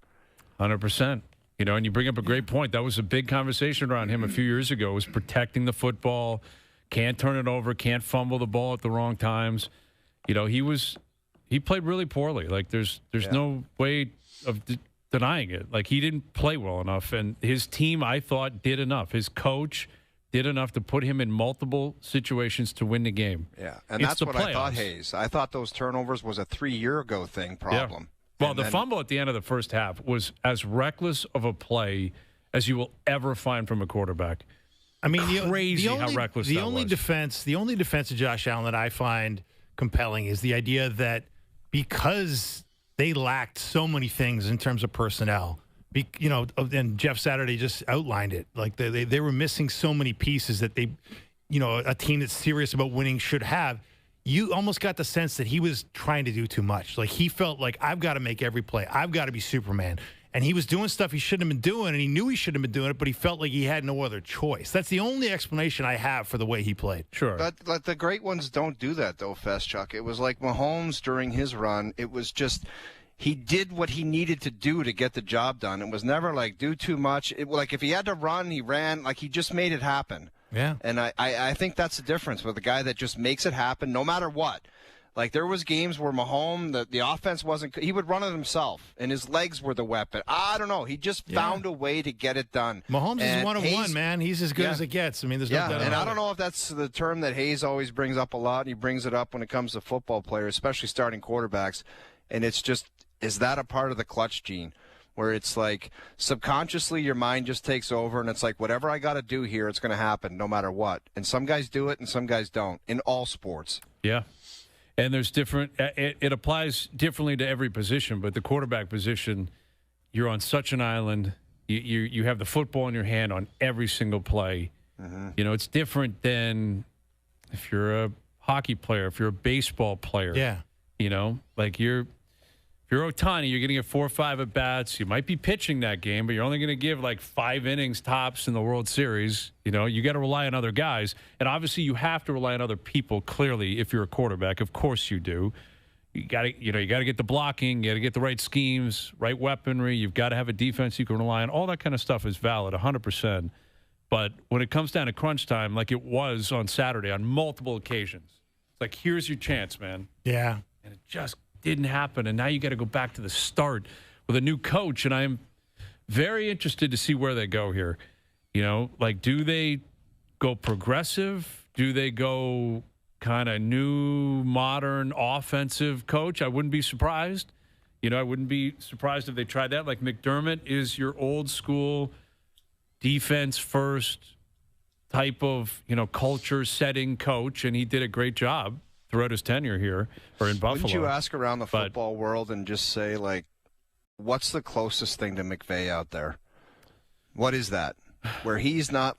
100%. And you bring up a great point. That was a big conversation around him a few years ago, was protecting the football, can't turn it over, can't fumble the ball at the wrong times. He played really poorly. There's no way of denying it. He didn't play well enough, and his team, I thought, did enough. His coach did enough to put him in multiple situations to win the game. Yeah, and that's what I thought, Hayes. I thought those turnovers was a 3-year ago thing problem. Yeah. Well, the fumble at the end of the first half was as reckless of a play as you will ever find from a quarterback. I mean, crazy how reckless that was. The only defense of Josh Allen that I find compelling is the idea that because they lacked so many things in terms of personnel, and Jeff Saturday just outlined it. They were missing so many pieces that they, a team that's serious about winning should have. You almost got the sense that he was trying to do too much. He felt like, I've got to make every play. I've got to be Superman. And he was doing stuff he shouldn't have been doing, and he knew he shouldn't have been doing it, but he felt like he had no other choice. That's the only explanation I have for the way he played. Sure. But the great ones don't do that, though, Feschuk. It was like Mahomes during his run. It was just he did what he needed to do to get the job done. It was never do too much. If he had to run, he ran. He just made it happen. Yeah. And I think that's the difference with a guy that just makes it happen no matter what. There was games where Mahomes, the offense wasn't – he would run it himself, and his legs were the weapon. I don't know. He just found a way to get it done. Mahomes is 1-of-1, man. He's as good as it gets. I mean, there's no doubt about it. And I don't know if that's the term that Hayes always brings up a lot, and he brings it up when it comes to football players, especially starting quarterbacks. And it's just, is that a part of the clutch gene? Where it's subconsciously your mind just takes over, and it's whatever I got to do here, it's going to happen no matter what. And some guys do it and some guys don't in all sports. Yeah. And there's different it applies differently to every position, but the quarterback position, you're on such an island. You have the football in your hand on every single play. Mm-hmm. It's different than if you're a hockey player, if you're a baseball player. Yeah. If you're Ohtani, you're going to get 4 or 5 at bats. You might be pitching that game, but you're only going to give 5 innings tops in the World Series. You got to rely on other guys, and obviously you have to rely on other people. Clearly, if you're a quarterback, of course you do. You got to get the blocking, you got to get the right schemes, right weaponry. You've got to have a defense you can rely on. All that kind of stuff is valid, 100%. But when it comes down to crunch time, like it was on Saturday on multiple occasions, it's here's your chance, man. Yeah, and it just didn't happen, and now you got to go back to the start with a new coach, and I'm very interested to see where they go here. Do they go progressive? Do they go kind of new, modern, offensive coach? I wouldn't be surprised. I wouldn't be surprised if they tried that. McDermott is your old school defense first type of, culture setting coach, and he did a great job throughout his tenure here or in Buffalo. Wouldn't you ask around the football world and just say, what's the closest thing to McVay out there? What is that? Where he's not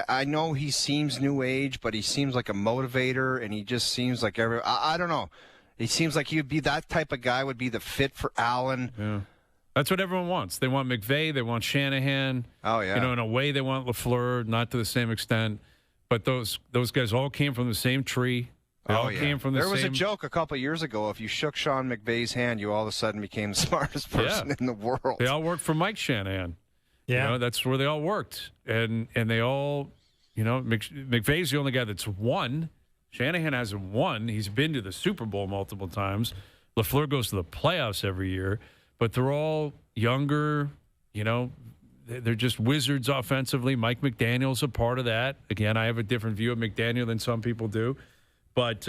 I know he seems new age, but he seems like a motivator, and he just seems like I don't know. He seems like he would be that type of guy, would be the fit for Allen. Yeah. That's what everyone wants. They want McVay. They want Shanahan. Oh, yeah. In a way they want LaFleur, not to the same extent. But those guys all came from the same tree. They all came from the same. There was a joke a couple of years ago. If you shook Sean McVay's hand, you all of a sudden became the smartest person in the world. They all worked for Mike Shanahan. Yeah. That's where they all worked. And they all, McVay's the only guy that's won. Shanahan hasn't won. He's been to the Super Bowl multiple times. LaFleur goes to the playoffs every year. But they're all younger, they're just wizards offensively. Mike McDaniel's a part of that. Again, I have a different view of McDaniel than some people do. But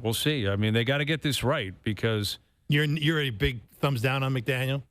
we'll see. I mean, they got to get this right because you're a big thumbs down on McDaniel.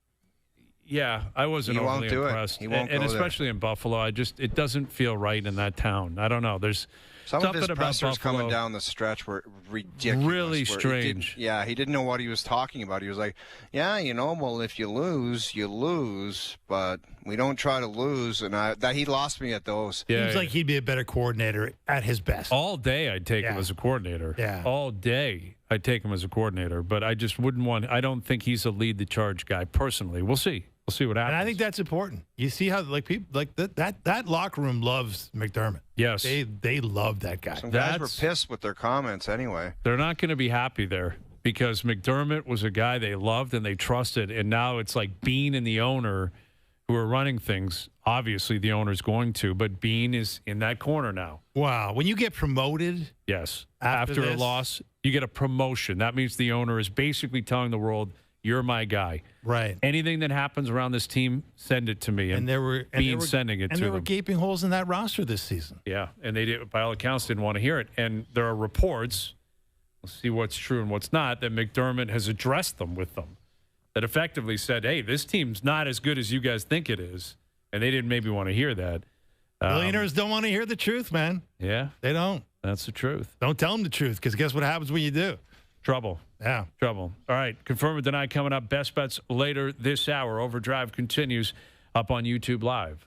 Yeah, I wasn't He won't overly do it. impressed. He won't and go there. especially in Buffalo, it doesn't feel right in that town. I don't know. There's Some something of his about pressers Buffalo. coming down the stretch were ridiculous. Really where strange. He didn't know what he was talking about. He was like, yeah, well, if you lose, you lose, but we don't try to lose. And he lost me at those. Yeah, Seems like he'd be a better coordinator at his best. All day I'd take him as a coordinator. Yeah. All day I'd take him as a coordinator, but I just wouldn't want. I don't think he's a lead the charge guy personally. We'll see. We'll see what happens. And I think that's important. You see how people that locker room loves McDermott. Yes, they love that guy. Some guys were pissed with their comments anyway. They're not going to be happy there because McDermott was a guy they loved and they trusted, and now it's like Bean and the owner who are running things. Obviously, the owner's going to, but Bean is in that corner now. Wow. When you get promoted, yes, after a this? loss, you get a promotion. That means the owner is basically telling the world, "You're my guy." Right. Anything that happens around this team, send it to me. And there were sending it to them. And there were gaping holes in that roster this season. Yeah, and they did, by all accounts, didn't want to hear it. And there are reports, we'll see what's true and what's not, that McDermott has addressed them with them. That effectively said, hey, this team's not as good as you guys think it is. And they didn't maybe want to hear that. Billionaires don't want to hear the truth, man. Yeah. They don't. That's the truth. Don't tell them the truth, because guess what happens when you do? Trouble. Yeah. Trouble. All right. Confirm or deny coming up. Best bets later this hour. OverDrive continues up on YouTube Live.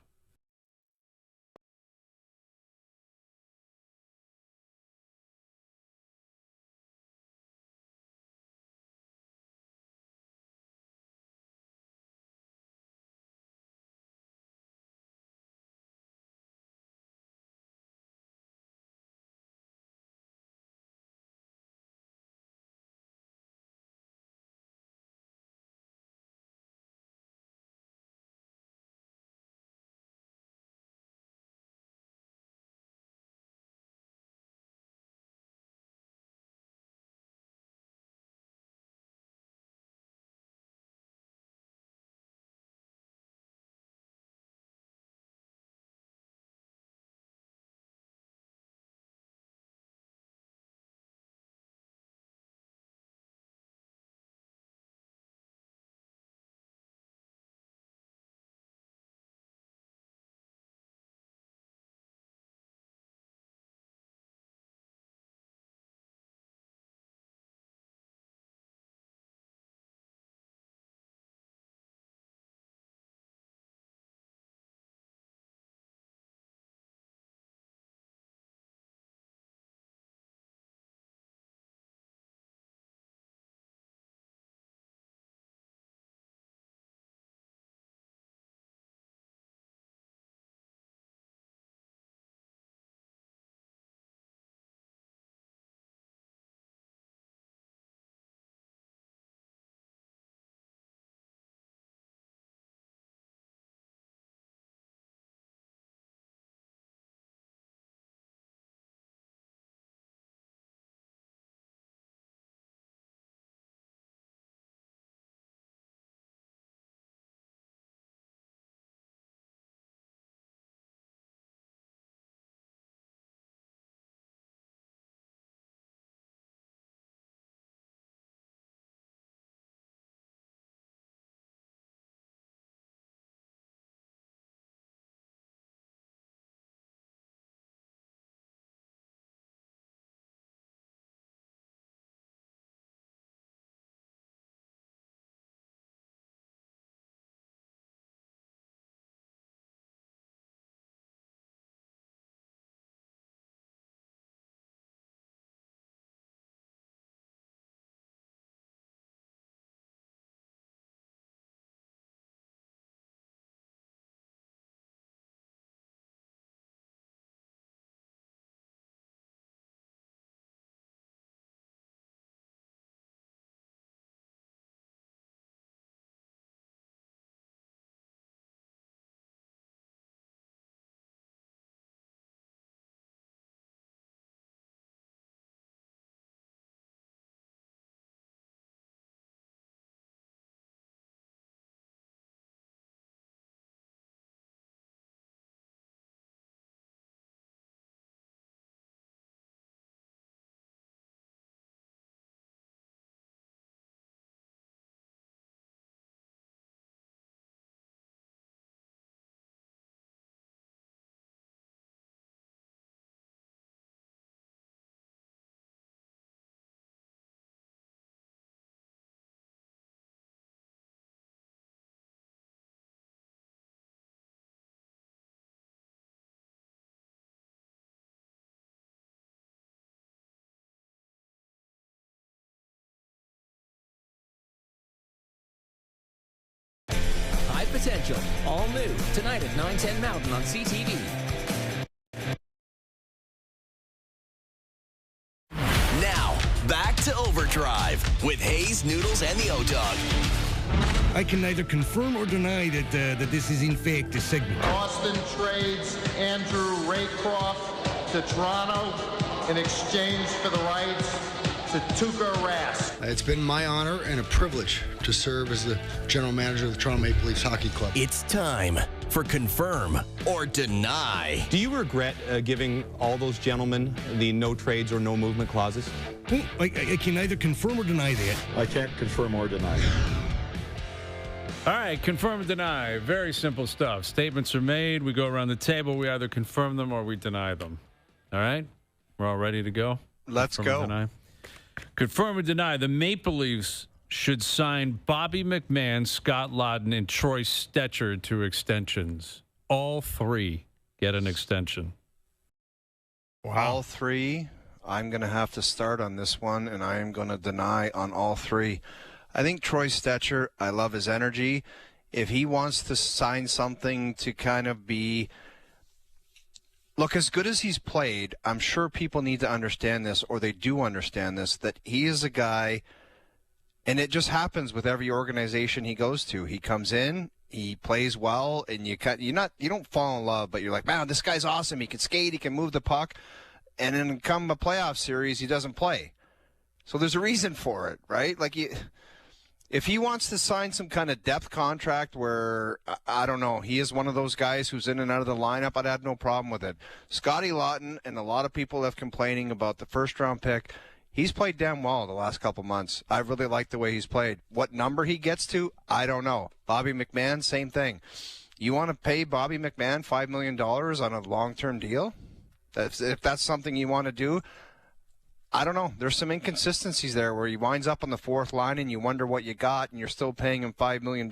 Potential. All new tonight at 9:10 Mountain on CTV. Now, back to Overdrive with Hayes, Noodles, and the O-Dog. I can neither confirm or deny that this is in fact a segment. Boston trades Andrew Raycroft to Toronto in exchange for the rights to Tuukka Rask. It's been my honor and a privilege to serve as the general manager of the Toronto Maple Leafs Hockey Club. It's time for Confirm or Deny. Do you regret giving all those gentlemen the no trades or no movement clauses? I can neither confirm or deny that. I can't confirm or deny. All right, confirm or deny. Very simple stuff. Statements are made. We go around the table. We either confirm them or we deny them. All right? We're all ready to go? Let's go. Deny. Confirm or deny. The Maple Leafs should sign Bobby McMahon, Scott Laughton, and Troy Stecher to extensions. All three get an extension. Wow. All three. I'm going to have to start on this one, and I am going to deny on all three. I think Troy Stecher, I love his energy. If he wants to sign something to kind of be, look, as good as he's played, I'm sure people need to understand this, or they do understand this, that he is a guy, and it just happens with every organization he goes to. He comes in, he plays well, and you don't fall in love, but you're like, man, this guy's awesome. He can skate, he can move the puck, and then come a playoff series, he doesn't play. So there's a reason for it, right? Like, if he wants to sign some kind of depth contract where, I don't know, he is one of those guys who's in and out of the lineup, I'd have no problem with it. Scotty Laughton, and a lot of people have complaining about the first-round pick. He's played damn well the last couple months. I really like the way he's played. What number he gets to, I don't know. Bobby McMahon, same thing. You want to pay Bobby McMahon $5 million on a long-term deal? If that's something you want to do, I don't know. There's some inconsistencies there where he winds up on the fourth line and you wonder what you got, and you're still paying him $5 million.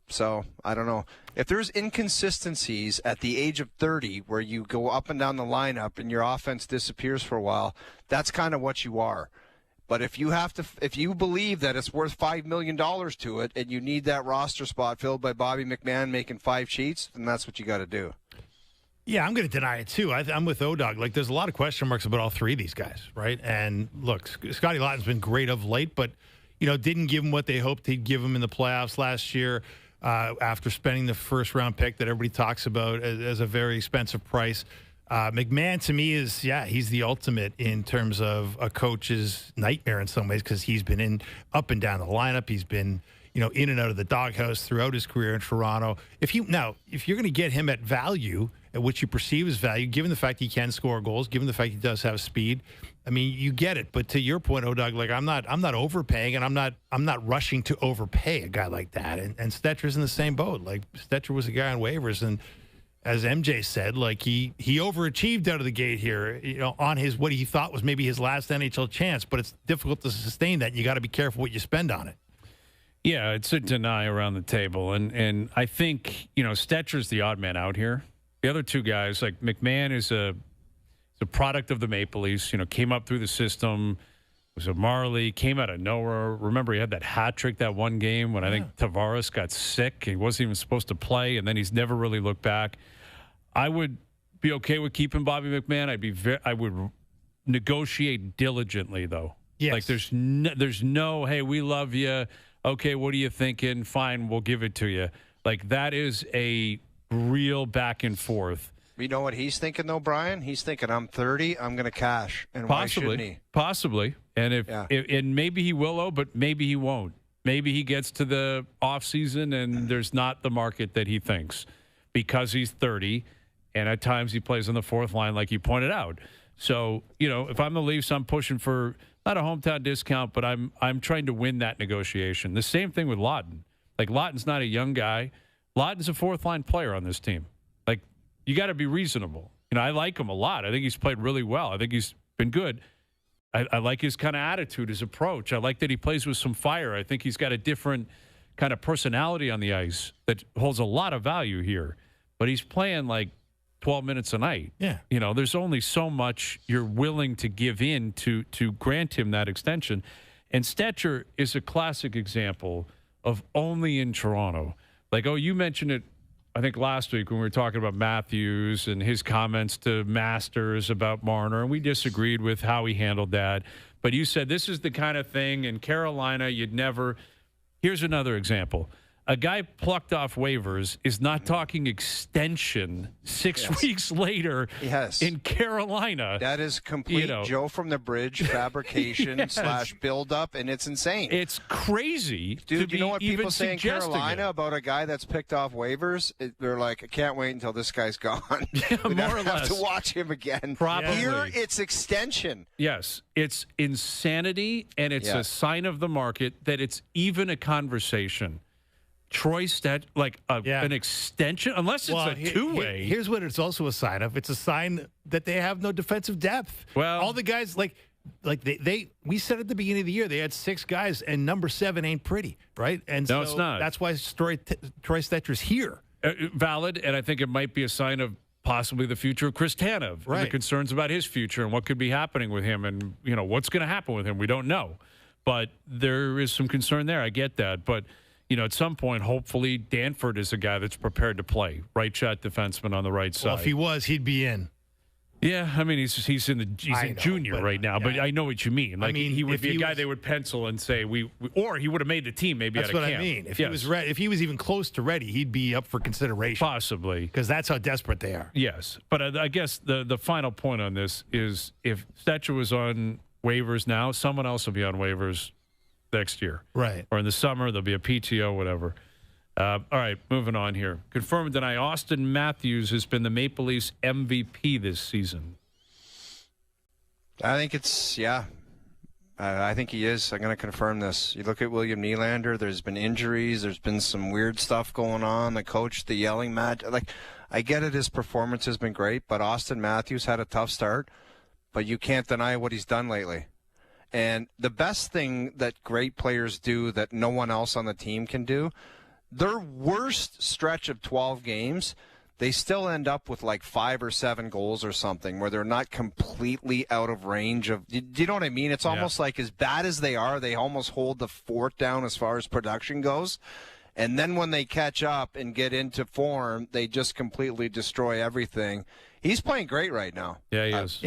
So, I don't know. If there's inconsistencies at the age of 30 where you go up and down the lineup and your offense disappears for a while, that's kind of what you are. But if you believe that it's worth $5 million to it and you need that roster spot filled by Bobby McMahon making 5 sheets, then that's what you got to do. Yeah, I'm going to deny it, too. I'm with O-Dog. Like, there's a lot of question marks about all three of these guys, right? And, look, Scotty Laughton's been great of late, but, didn't give him what they hoped he'd give him in the playoffs last year after spending the first-round pick that everybody talks about as a very expensive price. McMahon, to me, he's the ultimate in terms of a coach's nightmare in some ways because he's been up and down the lineup. He's been in and out of the doghouse throughout his career in Toronto. If you're going to get him at value, at which you perceive as value, given the fact he can score goals, given the fact he does have speed, I mean, you get it. But to your point, O-Dog, like I'm not overpaying, and I'm not rushing to overpay a guy like that. And Stetcher's in the same boat. Like Stecher was a guy on waivers, and as MJ said, like he overachieved out of the gate here, on his what he thought was maybe his last NHL chance. But it's difficult to sustain that. And you got to be careful what you spend on it. Yeah, it's a deny around the table. And I think, Stetcher's the odd man out here. The other two guys, like McMahon is a product of the Maple Leafs, came up through the system, was a Marley, came out of nowhere. Remember, he had that hat trick that one game when I think Tavares got sick. He wasn't even supposed to play, and then he's never really looked back. I would be okay with keeping Bobby McMahon. I would negotiate diligently, though. Yes. Like there's no, hey, we love you. Okay, what are you thinking? Fine, we'll give it to you. Like that is a real back and forth. You know what he's thinking, though, Brian? He's thinking, I'm 30, I'm going to cash. And why shouldn't he? Possibly. And and maybe he will, but maybe he won't. Maybe he gets to the offseason and there's not the market that he thinks because he's 30, and at times he plays on the fourth line like you pointed out. So, if I'm the Leafs, I'm pushing for not a hometown discount, but I'm trying to win that negotiation. The same thing with Laughton. Like, Laughton's not a young guy. Laughton's a fourth-line player on this team. Like, you got to be reasonable. I like him a lot. I think he's played really well. I think he's been good. I like his kind of attitude, his approach. I like that he plays with some fire. I think he's got a different kind of personality on the ice that holds a lot of value here. But he's playing like 12 minutes a night. Yeah. There's only so much you're willing to give in to grant him that extension. And Stecher is a classic example of only in Toronto. Like, oh, you mentioned it, I think, last week when we were talking about Matthews and his comments to Masters about Marner, and we disagreed with how he handled that. But you said this is the kind of thing in Carolina you'd never. Here's another example. A guy plucked off waivers is not talking extension 6 weeks later in Carolina. That is complete Joe from the Bridge fabrication / build-up, and it's insane. It's crazy. Dude, you know what people say in Carolina about a guy that's picked off waivers? They're like, I can't wait until this guy's gone. We more or have less. to watch him again. Probably. Here, it's extension. Yes, it's insanity, and it's a sign of the market that it's even a conversation. Troy an extension, unless it's a two-way. Here's what it's also a sign of. It's a sign that they have no defensive depth. Well, all the guys we said at the beginning of the year they had 6 guys, and number 7 ain't pretty, right? And no, it's not. That's why Troy Stetcher's here. Valid, and I think it might be a sign of possibly the future of Chris Tanev. Right. And the concerns about his future and what could be happening with him, and what's going to happen with him. We don't know, but there is some concern there. I get that, but. At some point, hopefully, Danford is a guy that's prepared to play. Right shot defenseman on the right side. Well, if he was, he'd be in. Yeah, I mean, he's in junior right now, but I know what you mean. Like, he would be a guy they would pencil and say, or he would have made the team maybe that's out of what camp. I mean. If he was even close to ready, he'd be up for consideration. Possibly. Because that's how desperate they are. Yes, but I guess the final point on this is if Stetcher was on waivers now, someone else will be on waivers next year. Right. Or in the summer, there'll be a PTO, whatever. All right, moving on here. Confirm and deny Austin Matthews has been the Maple Leafs MVP this season. I think I think he is. I'm going to confirm this. You look at William Nylander, there's been injuries, there's been some weird stuff going on. The coach, the yelling match. I get it, his performance has been great, but Austin Matthews had a tough start, but you can't deny what he's done lately. And the best thing that great players do that no one else on the team can do, their worst stretch of 12 games, they still end up with like 5 or 7 goals or something where they're not completely out of range of. Do you know what I mean? It's almost like as bad as they are, they almost hold the fort down as far as production goes. And then when they catch up and get into form, they just completely destroy everything. He's playing great right now. Yeah, he is.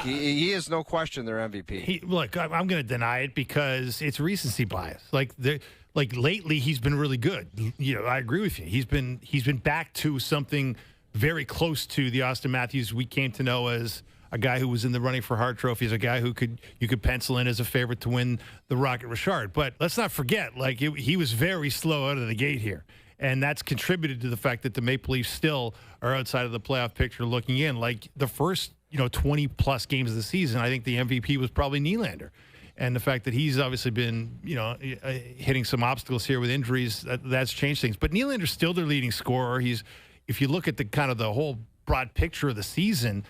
He is no question their MVP. Look, I'm going to deny it because it's recency bias. Like lately, he's been really good. I agree with you. He's been back to something very close to the Austin Matthews we came to know as a guy who was in the running for Hart trophies, a guy who you could pencil in as a favorite to win the Rocket Richard. But let's not forget, he was very slow out of the gate here. And that's contributed to the fact that the Maple Leafs still are outside of the playoff picture looking in. Like the first, 20-plus games of the season, I think the MVP was probably Nylander. And the fact that he's obviously been, hitting some obstacles here with injuries, that's changed things. But Nylander's still their leading scorer. If you look at the whole broad picture of the season,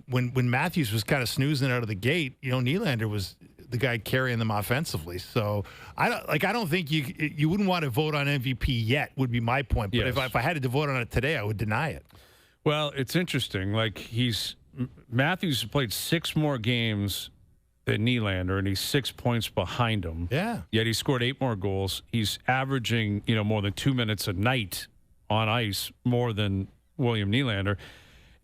when Matthews was kind of snoozing out of the gate, Nylander was the guy carrying them offensively. So I don't think you wouldn't want to vote on MVP yet. Would be my point. But yes. if I had to vote on it today, I would deny it. Well, it's interesting. Matthews played 6 more games than Nylander, and he's 6 points behind him. Yeah. Yet he scored 8 more goals. He's averaging more than 2 minutes a night on ice more than William Nylander.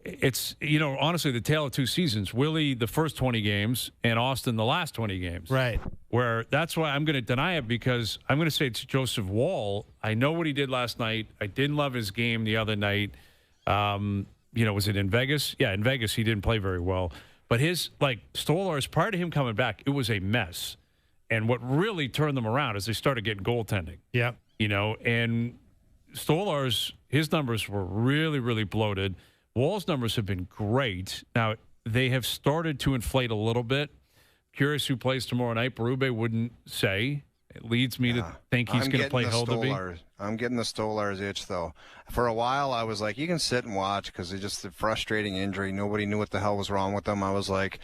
It's, honestly, the tale of 2 seasons. Willie, the first 20 games, and Austin, the last 20 games. Right. Where that's why I'm going to deny it, because I'm going to say it's Joseph Woll. I know what he did last night. I didn't love his game the other night. Was it in Vegas? Yeah, in Vegas, he didn't play very well. But Stolarz, prior to him coming back, it was a mess. And what really turned them around is they started getting goaltending. Yeah. And Stolarz, his numbers were really, really bloated. Wall's numbers have been great. Now, they have started to inflate a little bit. Curious who plays tomorrow night. Berube wouldn't say. It leads me to think he's going to play Hildeby. I'm getting the Stolarz itch, though. For a while, I was like, you can sit and watch because it's just a frustrating injury. Nobody knew what the hell was wrong with them. I was like,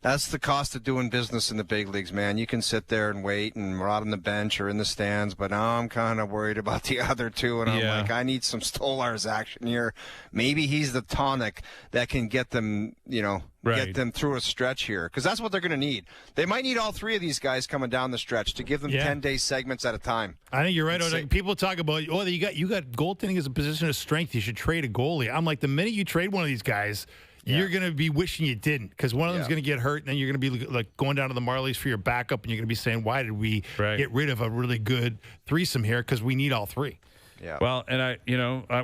that's the cost of doing business in the big leagues, man. You can sit there and wait and rot on the bench or in the stands, but now I'm kind of worried about the other two, and I'm like, I need some Stolarz action here. Maybe he's the tonic that can get them, get them through a stretch here, because that's what they're going to need. They might need all 3 of these guys coming down the stretch to give them 10-day segments at a time. I think you're right. People talk about, you got goaltending as a position of strength. You should trade a goalie. I'm like, the minute you trade one of these guys, you're going to be wishing you didn't, because one of them's going to get hurt, and then you're going to be like going down to the Marlies for your backup, and you're going to be saying, why did we get rid of a really good threesome here? Because we need all three. Yeah. Well, and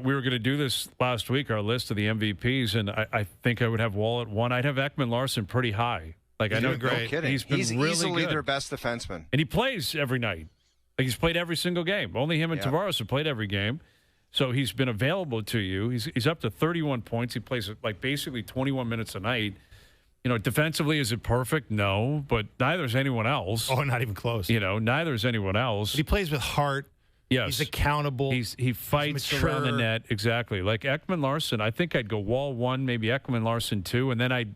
we were going to do this last week, our list of the MVPs, and I think I would have Wall at 1. I'd have Ekman Larson pretty high. Like, He's I know, doing great. No kidding. He's been really easily good. their best defenseman, and he plays every night. Like, he's played every single game. Only him and Tavares have played every game. So he's been available to you. He's up to 31 points. He plays like basically 21 minutes a night. Defensively, is it perfect? No, but neither is anyone else. Oh, not even close. Neither is anyone else. But he plays with heart. Yes. He's accountable. He fights around the net. Exactly. Like Ekman Larson, I think I'd go Wall 1, maybe Ekman Larson 2, and then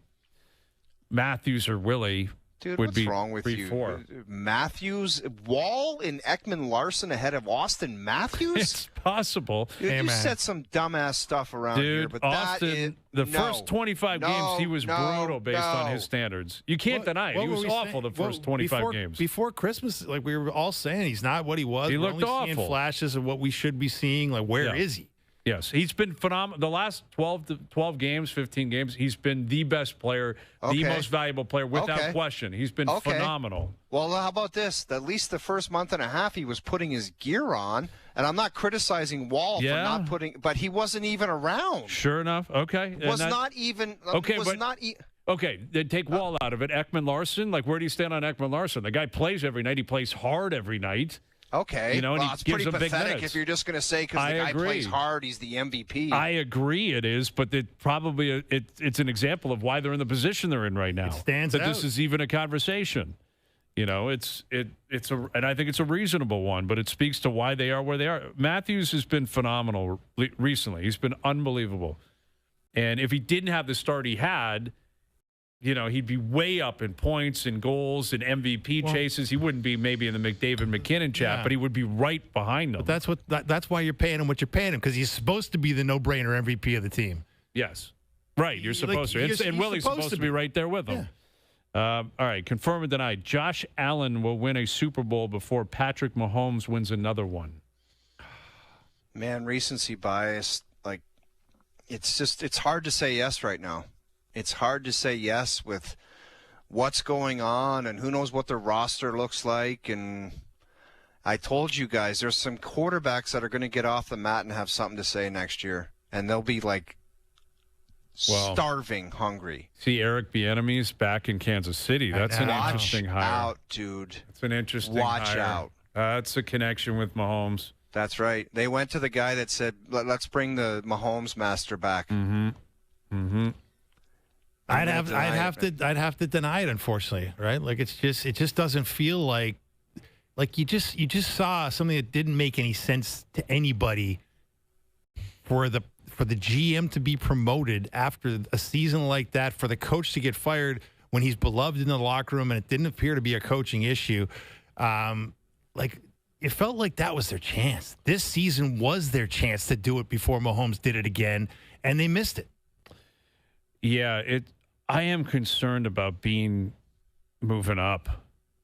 Matthews or Willie. Dude, would what's be wrong with 3, you? 4. Matthews, Wall and Ekman Larson ahead of Austin Matthews? It's possible. Dude, you said some dumbass stuff around here, but Austin, first 25 games, he was brutal based on his standards. You can't deny it. He was awful the first 25 games. Before Christmas, like we were all saying, he's not what he was. He We're looked only seeing awful. flashes of what we should be seeing. Like, where is he? Yes, he's been phenomenal. The last 12 games, 15 games, he's been the best player, the most valuable player, without question. He's been phenomenal. Well, how about this? At least the first month and a half, he was putting his gear on, and I'm not criticizing Wall for not putting, but he wasn't even around. Sure enough. Okay. Okay, then take Wall out of it. Ekman Larson, like, where do you stand on Ekman Larson? The guy plays every night. He plays hard every night. Okay, and it's pretty pathetic if you're just going to say because the guy plays hard, he's the MVP. I agree it is, but it's an example of why they're in the position they're in right now. It stands that out. This is even a conversation. And I think it's a reasonable one, but it speaks to why they are where they are. Matthews has been phenomenal recently. He's been unbelievable. And if he didn't have the start he had, he'd be way up in points and goals and MVP chases. He wouldn't be maybe in the McDavid-McKinnon chat, but he would be right behind them. But that's why you're paying him what you're paying him, because he's supposed to be the no-brainer MVP of the team. Yes. Right, you're supposed to. And Willie's supposed to be right there with him. Yeah. All right, confirm and deny. Josh Allen will win a Super Bowl before Patrick Mahomes wins another one. Man, recency bias, like, it's hard to say yes right now. It's hard to say yes with what's going on and who knows what their roster looks like. And I told you guys, there's some quarterbacks that are going to get off the mat and have something to say next year. And they'll be like starving hungry. See Eric Bieniemy's back in Kansas City. That's an interesting hire. Watch out, dude. It's an interesting Watch hire. out. That's a connection with Mahomes. That's right. They went to the guy that said, let's bring the Mahomes master back. Mm-hmm. Mm-hmm. I'd have to deny it, unfortunately, right? Like, it just doesn't feel like you just saw something that didn't make any sense to anybody for the GM to be promoted after a season like that, for the coach to get fired when he's beloved in the locker room, and it didn't appear to be a coaching issue. It felt like that was their chance. This season was their chance to do it before Mahomes did it again, and they missed it. Yeah, I am concerned about Bean moving up.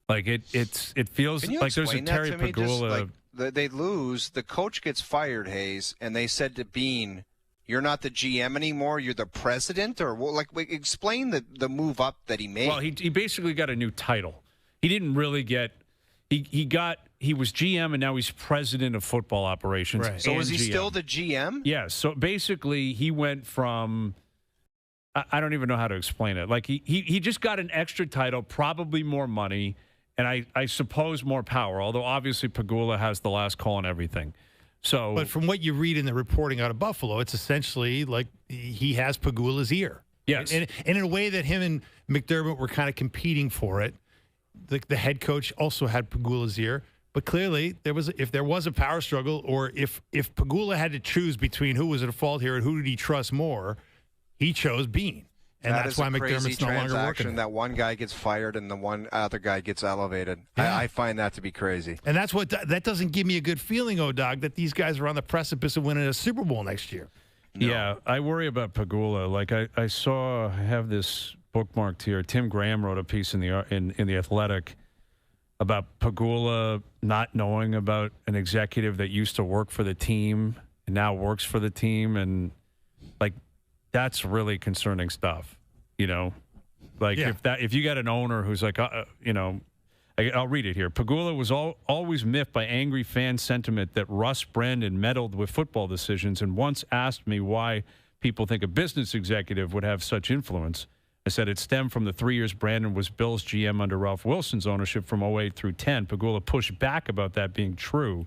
Like, it feels like there's a Terry Pegula. They lose, the coach gets fired, Hayes, and they said to Bean, "You're not the GM anymore. You're the president." Or explain the move up that he made. Well, he basically got a new title. He didn't really get. He was GM and now he's president of football operations. Right. So is he GM. still the GM? Yeah. So basically, he went from. I don't even know how to explain it. Like, he just got an extra title, probably more money, and I suppose more power. Although obviously Pegula has the last call on everything. So, but from what you read in the reporting out of Buffalo, it's essentially like he has Pegula's ear. Yes, and in a way that him and McDermott were kind of competing for it. The head coach also had Pegula's ear. But clearly, if there was a power struggle, or if Pegula had to choose between who was at fault here and who did he trust more, he chose Bean. And that's why McDermott's no longer working. That one guy gets fired and the one other guy gets elevated. Yeah. I find that to be crazy. And that doesn't give me a good feeling, O'Dog, that these guys are on the precipice of winning a Super Bowl next year. No. Yeah, I worry about Pegula. Like, I have this bookmarked here. Tim Graham wrote a piece in the Athletic about Pagula not knowing about an executive that used to work for the team and now works for the team. And, like, that's really concerning stuff, you know? Like, if you got an owner who's like, you know, I'll read it here. Pagula was always miffed by angry fan sentiment that Russ Brandon meddled with football decisions and once asked me why people think a business executive would have such influence. I said it stemmed from the 3 years Brandon was Bills GM under Ralph Wilson's ownership from 08 through 10. Pagula pushed back about that being true.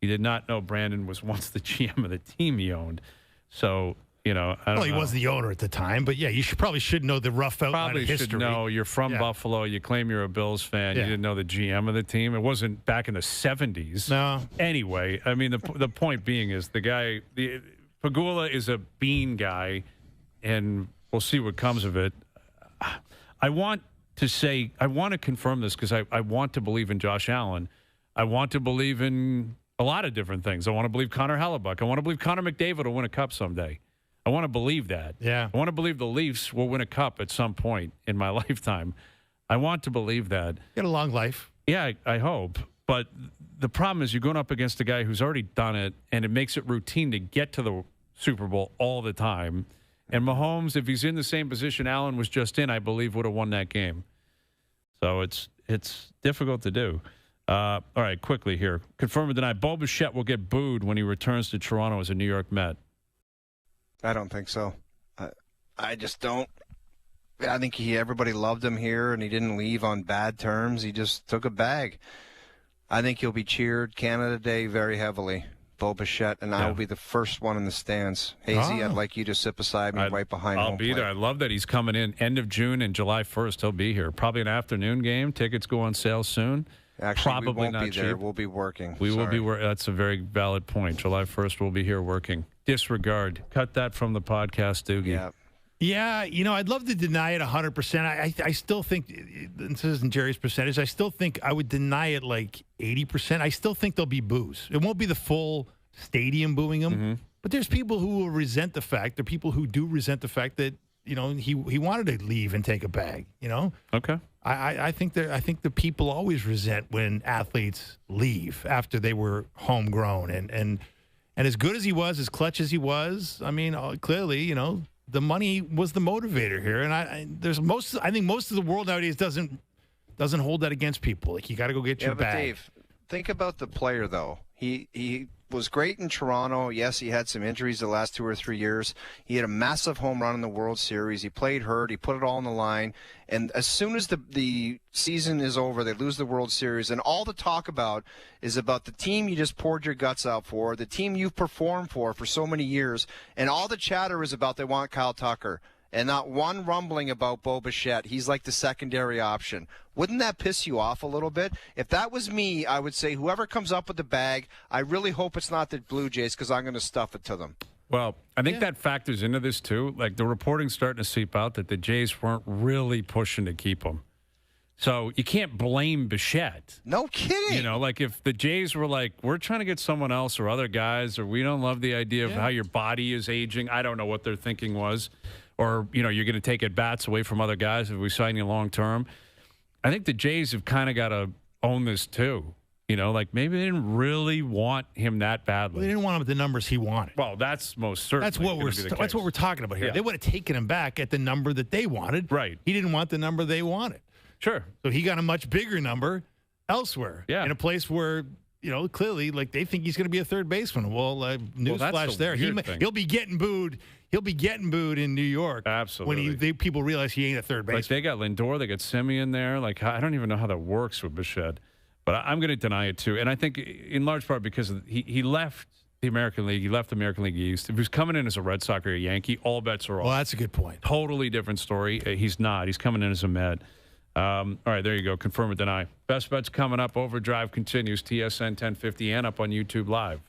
He did not know Brandon was once the GM of the team he owned. So, you know, I don't know. He wasn't the owner at the time, but yeah, you probably should know the rough outline of history. Should know. You're from Buffalo. You claim you're a Bills fan. You didn't know the GM of the team. It wasn't back in the 70s. No. Anyway, I mean, the point being is Pagula is a bean guy, and we'll see what comes of it. I want to confirm this because I want to believe in Josh Allen. I want to believe in a lot of different things. I want to believe Connor Hellebuck. I want to believe Connor McDavid will win a cup someday. I want to believe that. Yeah. I want to believe the Leafs will win a cup at some point in my lifetime. I want to believe that. Get a long life. Yeah, I hope. But the problem is you're going up against a guy who's already done it, and it makes it routine to get to the Super Bowl all the time. And Mahomes, if he's in the same position Allen was just in, I believe would have won that game. So it's difficult to do. All right, quickly here. Confirm or deny, Bo Bichette will get booed when he returns to Toronto as a New York Met. I don't think so. I just don't. I think everybody loved him here, and he didn't leave on bad terms. He just took a bag. I think he'll be cheered Canada Day very heavily. Bo Bichette, and I will be the first one in the stands. Hazy, I'd like you to sit beside me right behind home I'll be there. I love that he's coming in end of June and July 1st. He'll be here. Probably an afternoon game. Tickets go on sale soon. Actually, probably we won't not be there. cheap. We'll be working. We will be working. That's a very valid point. July 1st, we'll be here working. Disregard. Cut that from the podcast, Doogie. Yeah. Yeah, you know, I'd love to deny it 100%. I still think, this isn't Jerry's percentage, I still think I would deny it like 80%. I still think there'll be boos. It won't be the full stadium booing him, but there's people who will resent the fact, there are people who do resent the fact that, you know, he wanted to leave and take a bag, you know? Okay. I think the people always resent when athletes leave after they were homegrown. And as good as he was, as clutch as he was, I mean, clearly, you know, the money was the motivator here. And I think most of the world nowadays doesn't hold that against people. Like, you got to go get your bag. But Dave, think about the player, though. He was great in Toronto. Yes, he had some injuries the last 2 or 3 years. He had a massive home run in the World Series. He played hurt. He put it all on the line. And as soon as the season is over, they lose the World Series. And all the talk about is about the team you just poured your guts out for, the team you've performed for so many years. And all the chatter is about they want Kyle Tucker. And not one rumbling about Bo Bichette. He's like the secondary option. Wouldn't that piss you off a little bit? If that was me, I would say whoever comes up with the bag, I really hope it's not the Blue Jays because I'm going to stuff it to them. Well, I think that factors into this, too. Like, the reporting's starting to seep out that the Jays weren't really pushing to keep him. So you can't blame Bichette. No kidding. You know, like if the Jays were like, we're trying to get someone else or other guys, or we don't love the idea of how your body is aging. I don't know what their thinking was. Or, you know, you're going to take at-bats away from other guys if we sign you long-term. I think the Jays have kind of got to own this, too. You know, like maybe they didn't really want him that badly. Well, they didn't want him at the numbers he wanted. Well, that's most certainly That's what we're talking about here. Yeah. They would have taken him back at the number that they wanted. Right. He didn't want the number they wanted. Sure. So he got a much bigger number elsewhere. Yeah. In a place where, you know, clearly, like, they think he's going to be a third baseman. Well, newsflash there. He'll be getting booed. He'll be getting booed in New York. Absolutely. When people realize he ain't a third baseman. Like, they got Lindor, they got Semien there. Like, I don't even know how that works with Bichette. But I'm going to deny it, too. And I think in large part because he left the American League. He left the American League East. If he was coming in as a Red Sox or a Yankee, all bets are off. Well, that's a good point. Totally different story. He's not. He's coming in as a Met. All right, there you go. Confirm or deny. Best bets coming up. OverDrive continues. TSN 1050 and up on YouTube Live.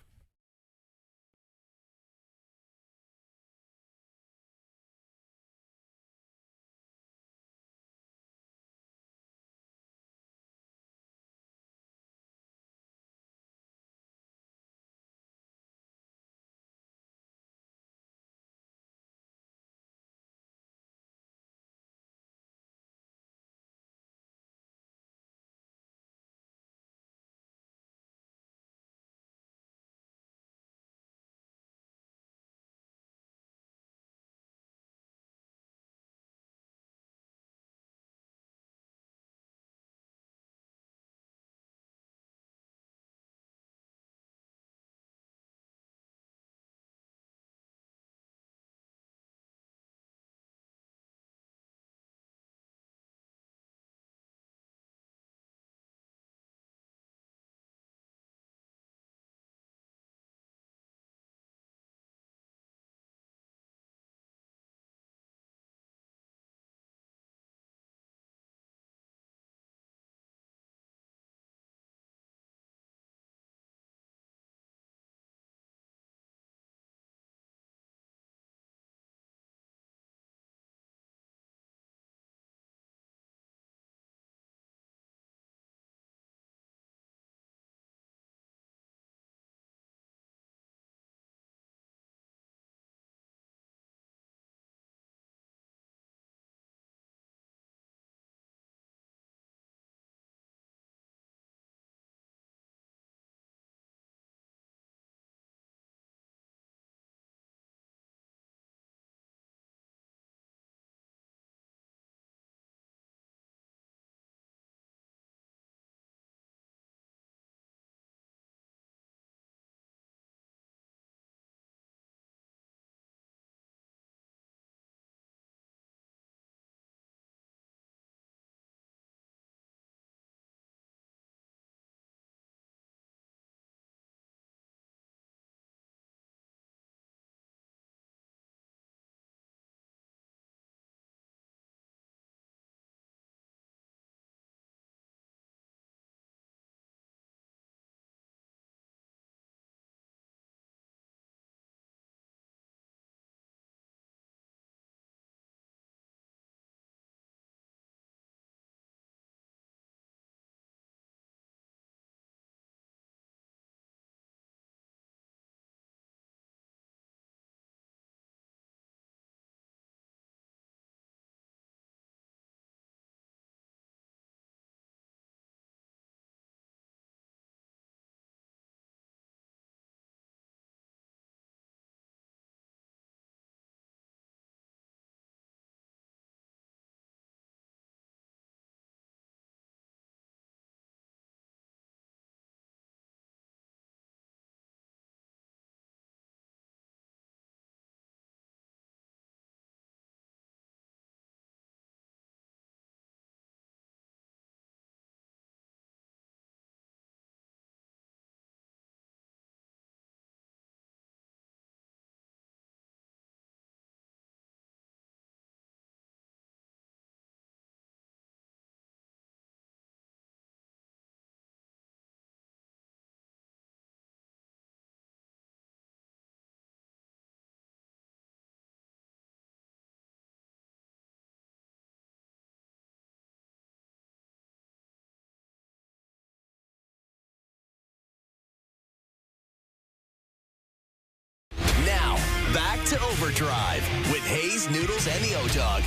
OverDrive with Hayes, Noodles, and the O-Dog.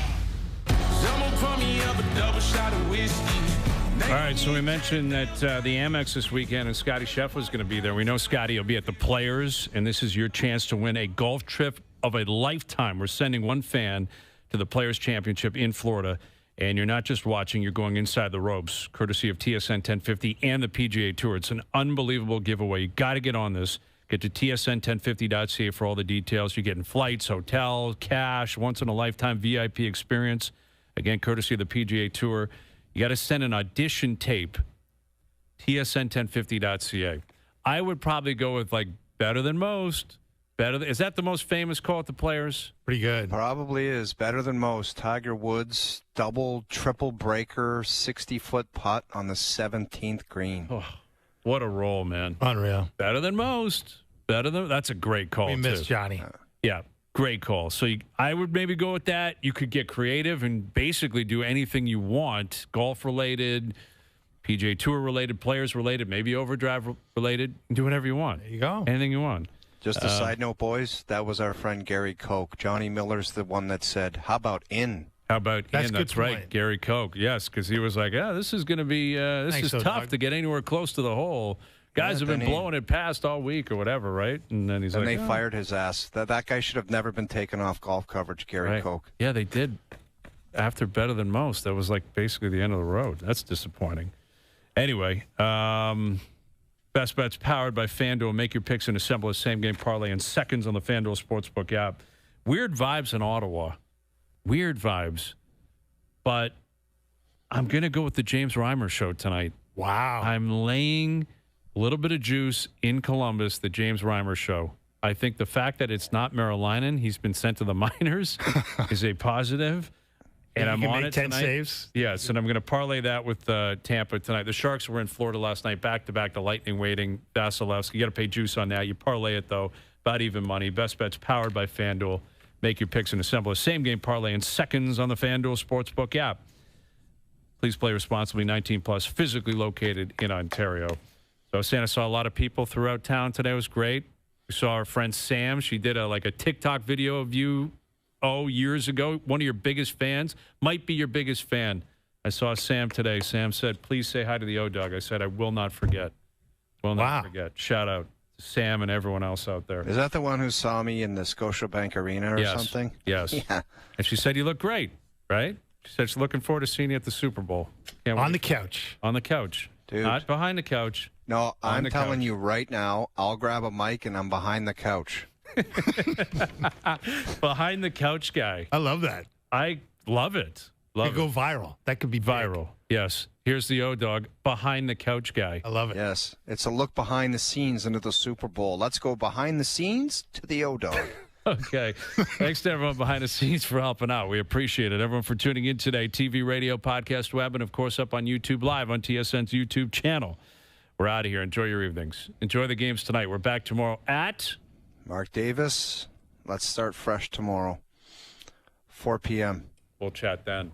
All right, so we mentioned that the Amex this weekend and Scotty Sheff was going to be there. We know Scotty will be at the Players, and this is your chance to win a golf trip of a lifetime. We're sending one fan to the Players Championship in Florida, and you're not just watching, you're going inside the ropes, courtesy of TSN 1050 and the PGA Tour. It's an unbelievable giveaway. You got to get on this. Get to tsn1050.ca for all the details. You're getting flights, hotels, cash, once-in-a-lifetime VIP experience. Again, courtesy of the PGA Tour. You got to send an audition tape, tsn1050.ca. I would probably go with, like, better than most. Is that the most famous call at the Players? Pretty good. Probably is. Better than most. Tiger Woods, double, triple breaker, 60-foot putt on the 17th green. Oh, what a roll, man. Unreal. Better than most. That's a great call, We miss too. Johnny. Yeah, great call. So I would maybe go with that. You could get creative and basically do anything you want, golf-related, PGA Tour-related, Players-related, maybe OverDrive-related. Do whatever you want. There you go. Anything you want. Just a side note, boys, that was our friend Gary Koch. Johnny Miller's the one that said, how about in? How about That's in? good That's right, point. Gary Koch. Yes, because he was like, this is going to be Thanks, tough Dog. to get anywhere close to the hole. Guys have been blowing it past all week or whatever, right? And then he's And like, they fired his ass. That guy should have never been taken off golf coverage, Gary right. Koch. Yeah, they did. After better than most, that was like basically the end of the road. That's disappointing. Anyway, Best Bets powered by FanDuel. Make your picks and assemble a same-game parlay in seconds on the FanDuel Sportsbook app. Weird vibes in Ottawa. Weird vibes. But I'm going to go with the James Reimer show tonight. Wow. I'm laying a little bit of juice in Columbus, the James Reimer show. I think the fact that it's not Marilainen, he's been sent to the minors, is a positive. And I'm on it 10 tonight. saves. Yes, and I'm going to parlay that with Tampa tonight. The Sharks were in Florida last night, back-to-back. The Lightning waiting. Vasilevsky. You got to pay juice on that. You parlay it, though. About even money. Best Bets powered by FanDuel. Make your picks and assemble a same-game parlay in seconds on the FanDuel Sportsbook app. Please play responsibly. 18+, physically located in Ontario. So Santa saw a lot of people throughout town today. It was great. We saw our friend Sam. She did a TikTok video of you years ago. One of your biggest fans. Might be your biggest fan. I saw Sam today. Sam said, please say hi to the O-Dog. I said, I will not forget. Will not forget. Shout out to Sam and everyone else out there. Is that the one who saw me in the Scotiabank Arena or something? Yes. Yeah. And she said, you look great, right? She said she's looking forward to seeing you at the Super Bowl. On the couch. On the couch. Dude. Not behind the couch. No, I'm the telling couch. you right now, I'll grab a mic and I'm behind the couch. Behind the couch guy. I love that. I love it. Could go viral. That could be viral. Yes. Here's the O-Dog, behind the couch guy. I love it. Yes. It's a look behind the scenes into the Super Bowl. Let's go behind the scenes to the O-Dog. Okay. Thanks to everyone behind the scenes for helping out. We appreciate it. Everyone for tuning in today. TV, radio, podcast, web, and, of course, up on YouTube Live on TSN's YouTube channel. We're out of here. Enjoy your evenings. Enjoy the games tonight. We're back tomorrow at Mark Davis. Let's start fresh tomorrow. 4 p.m. We'll chat then.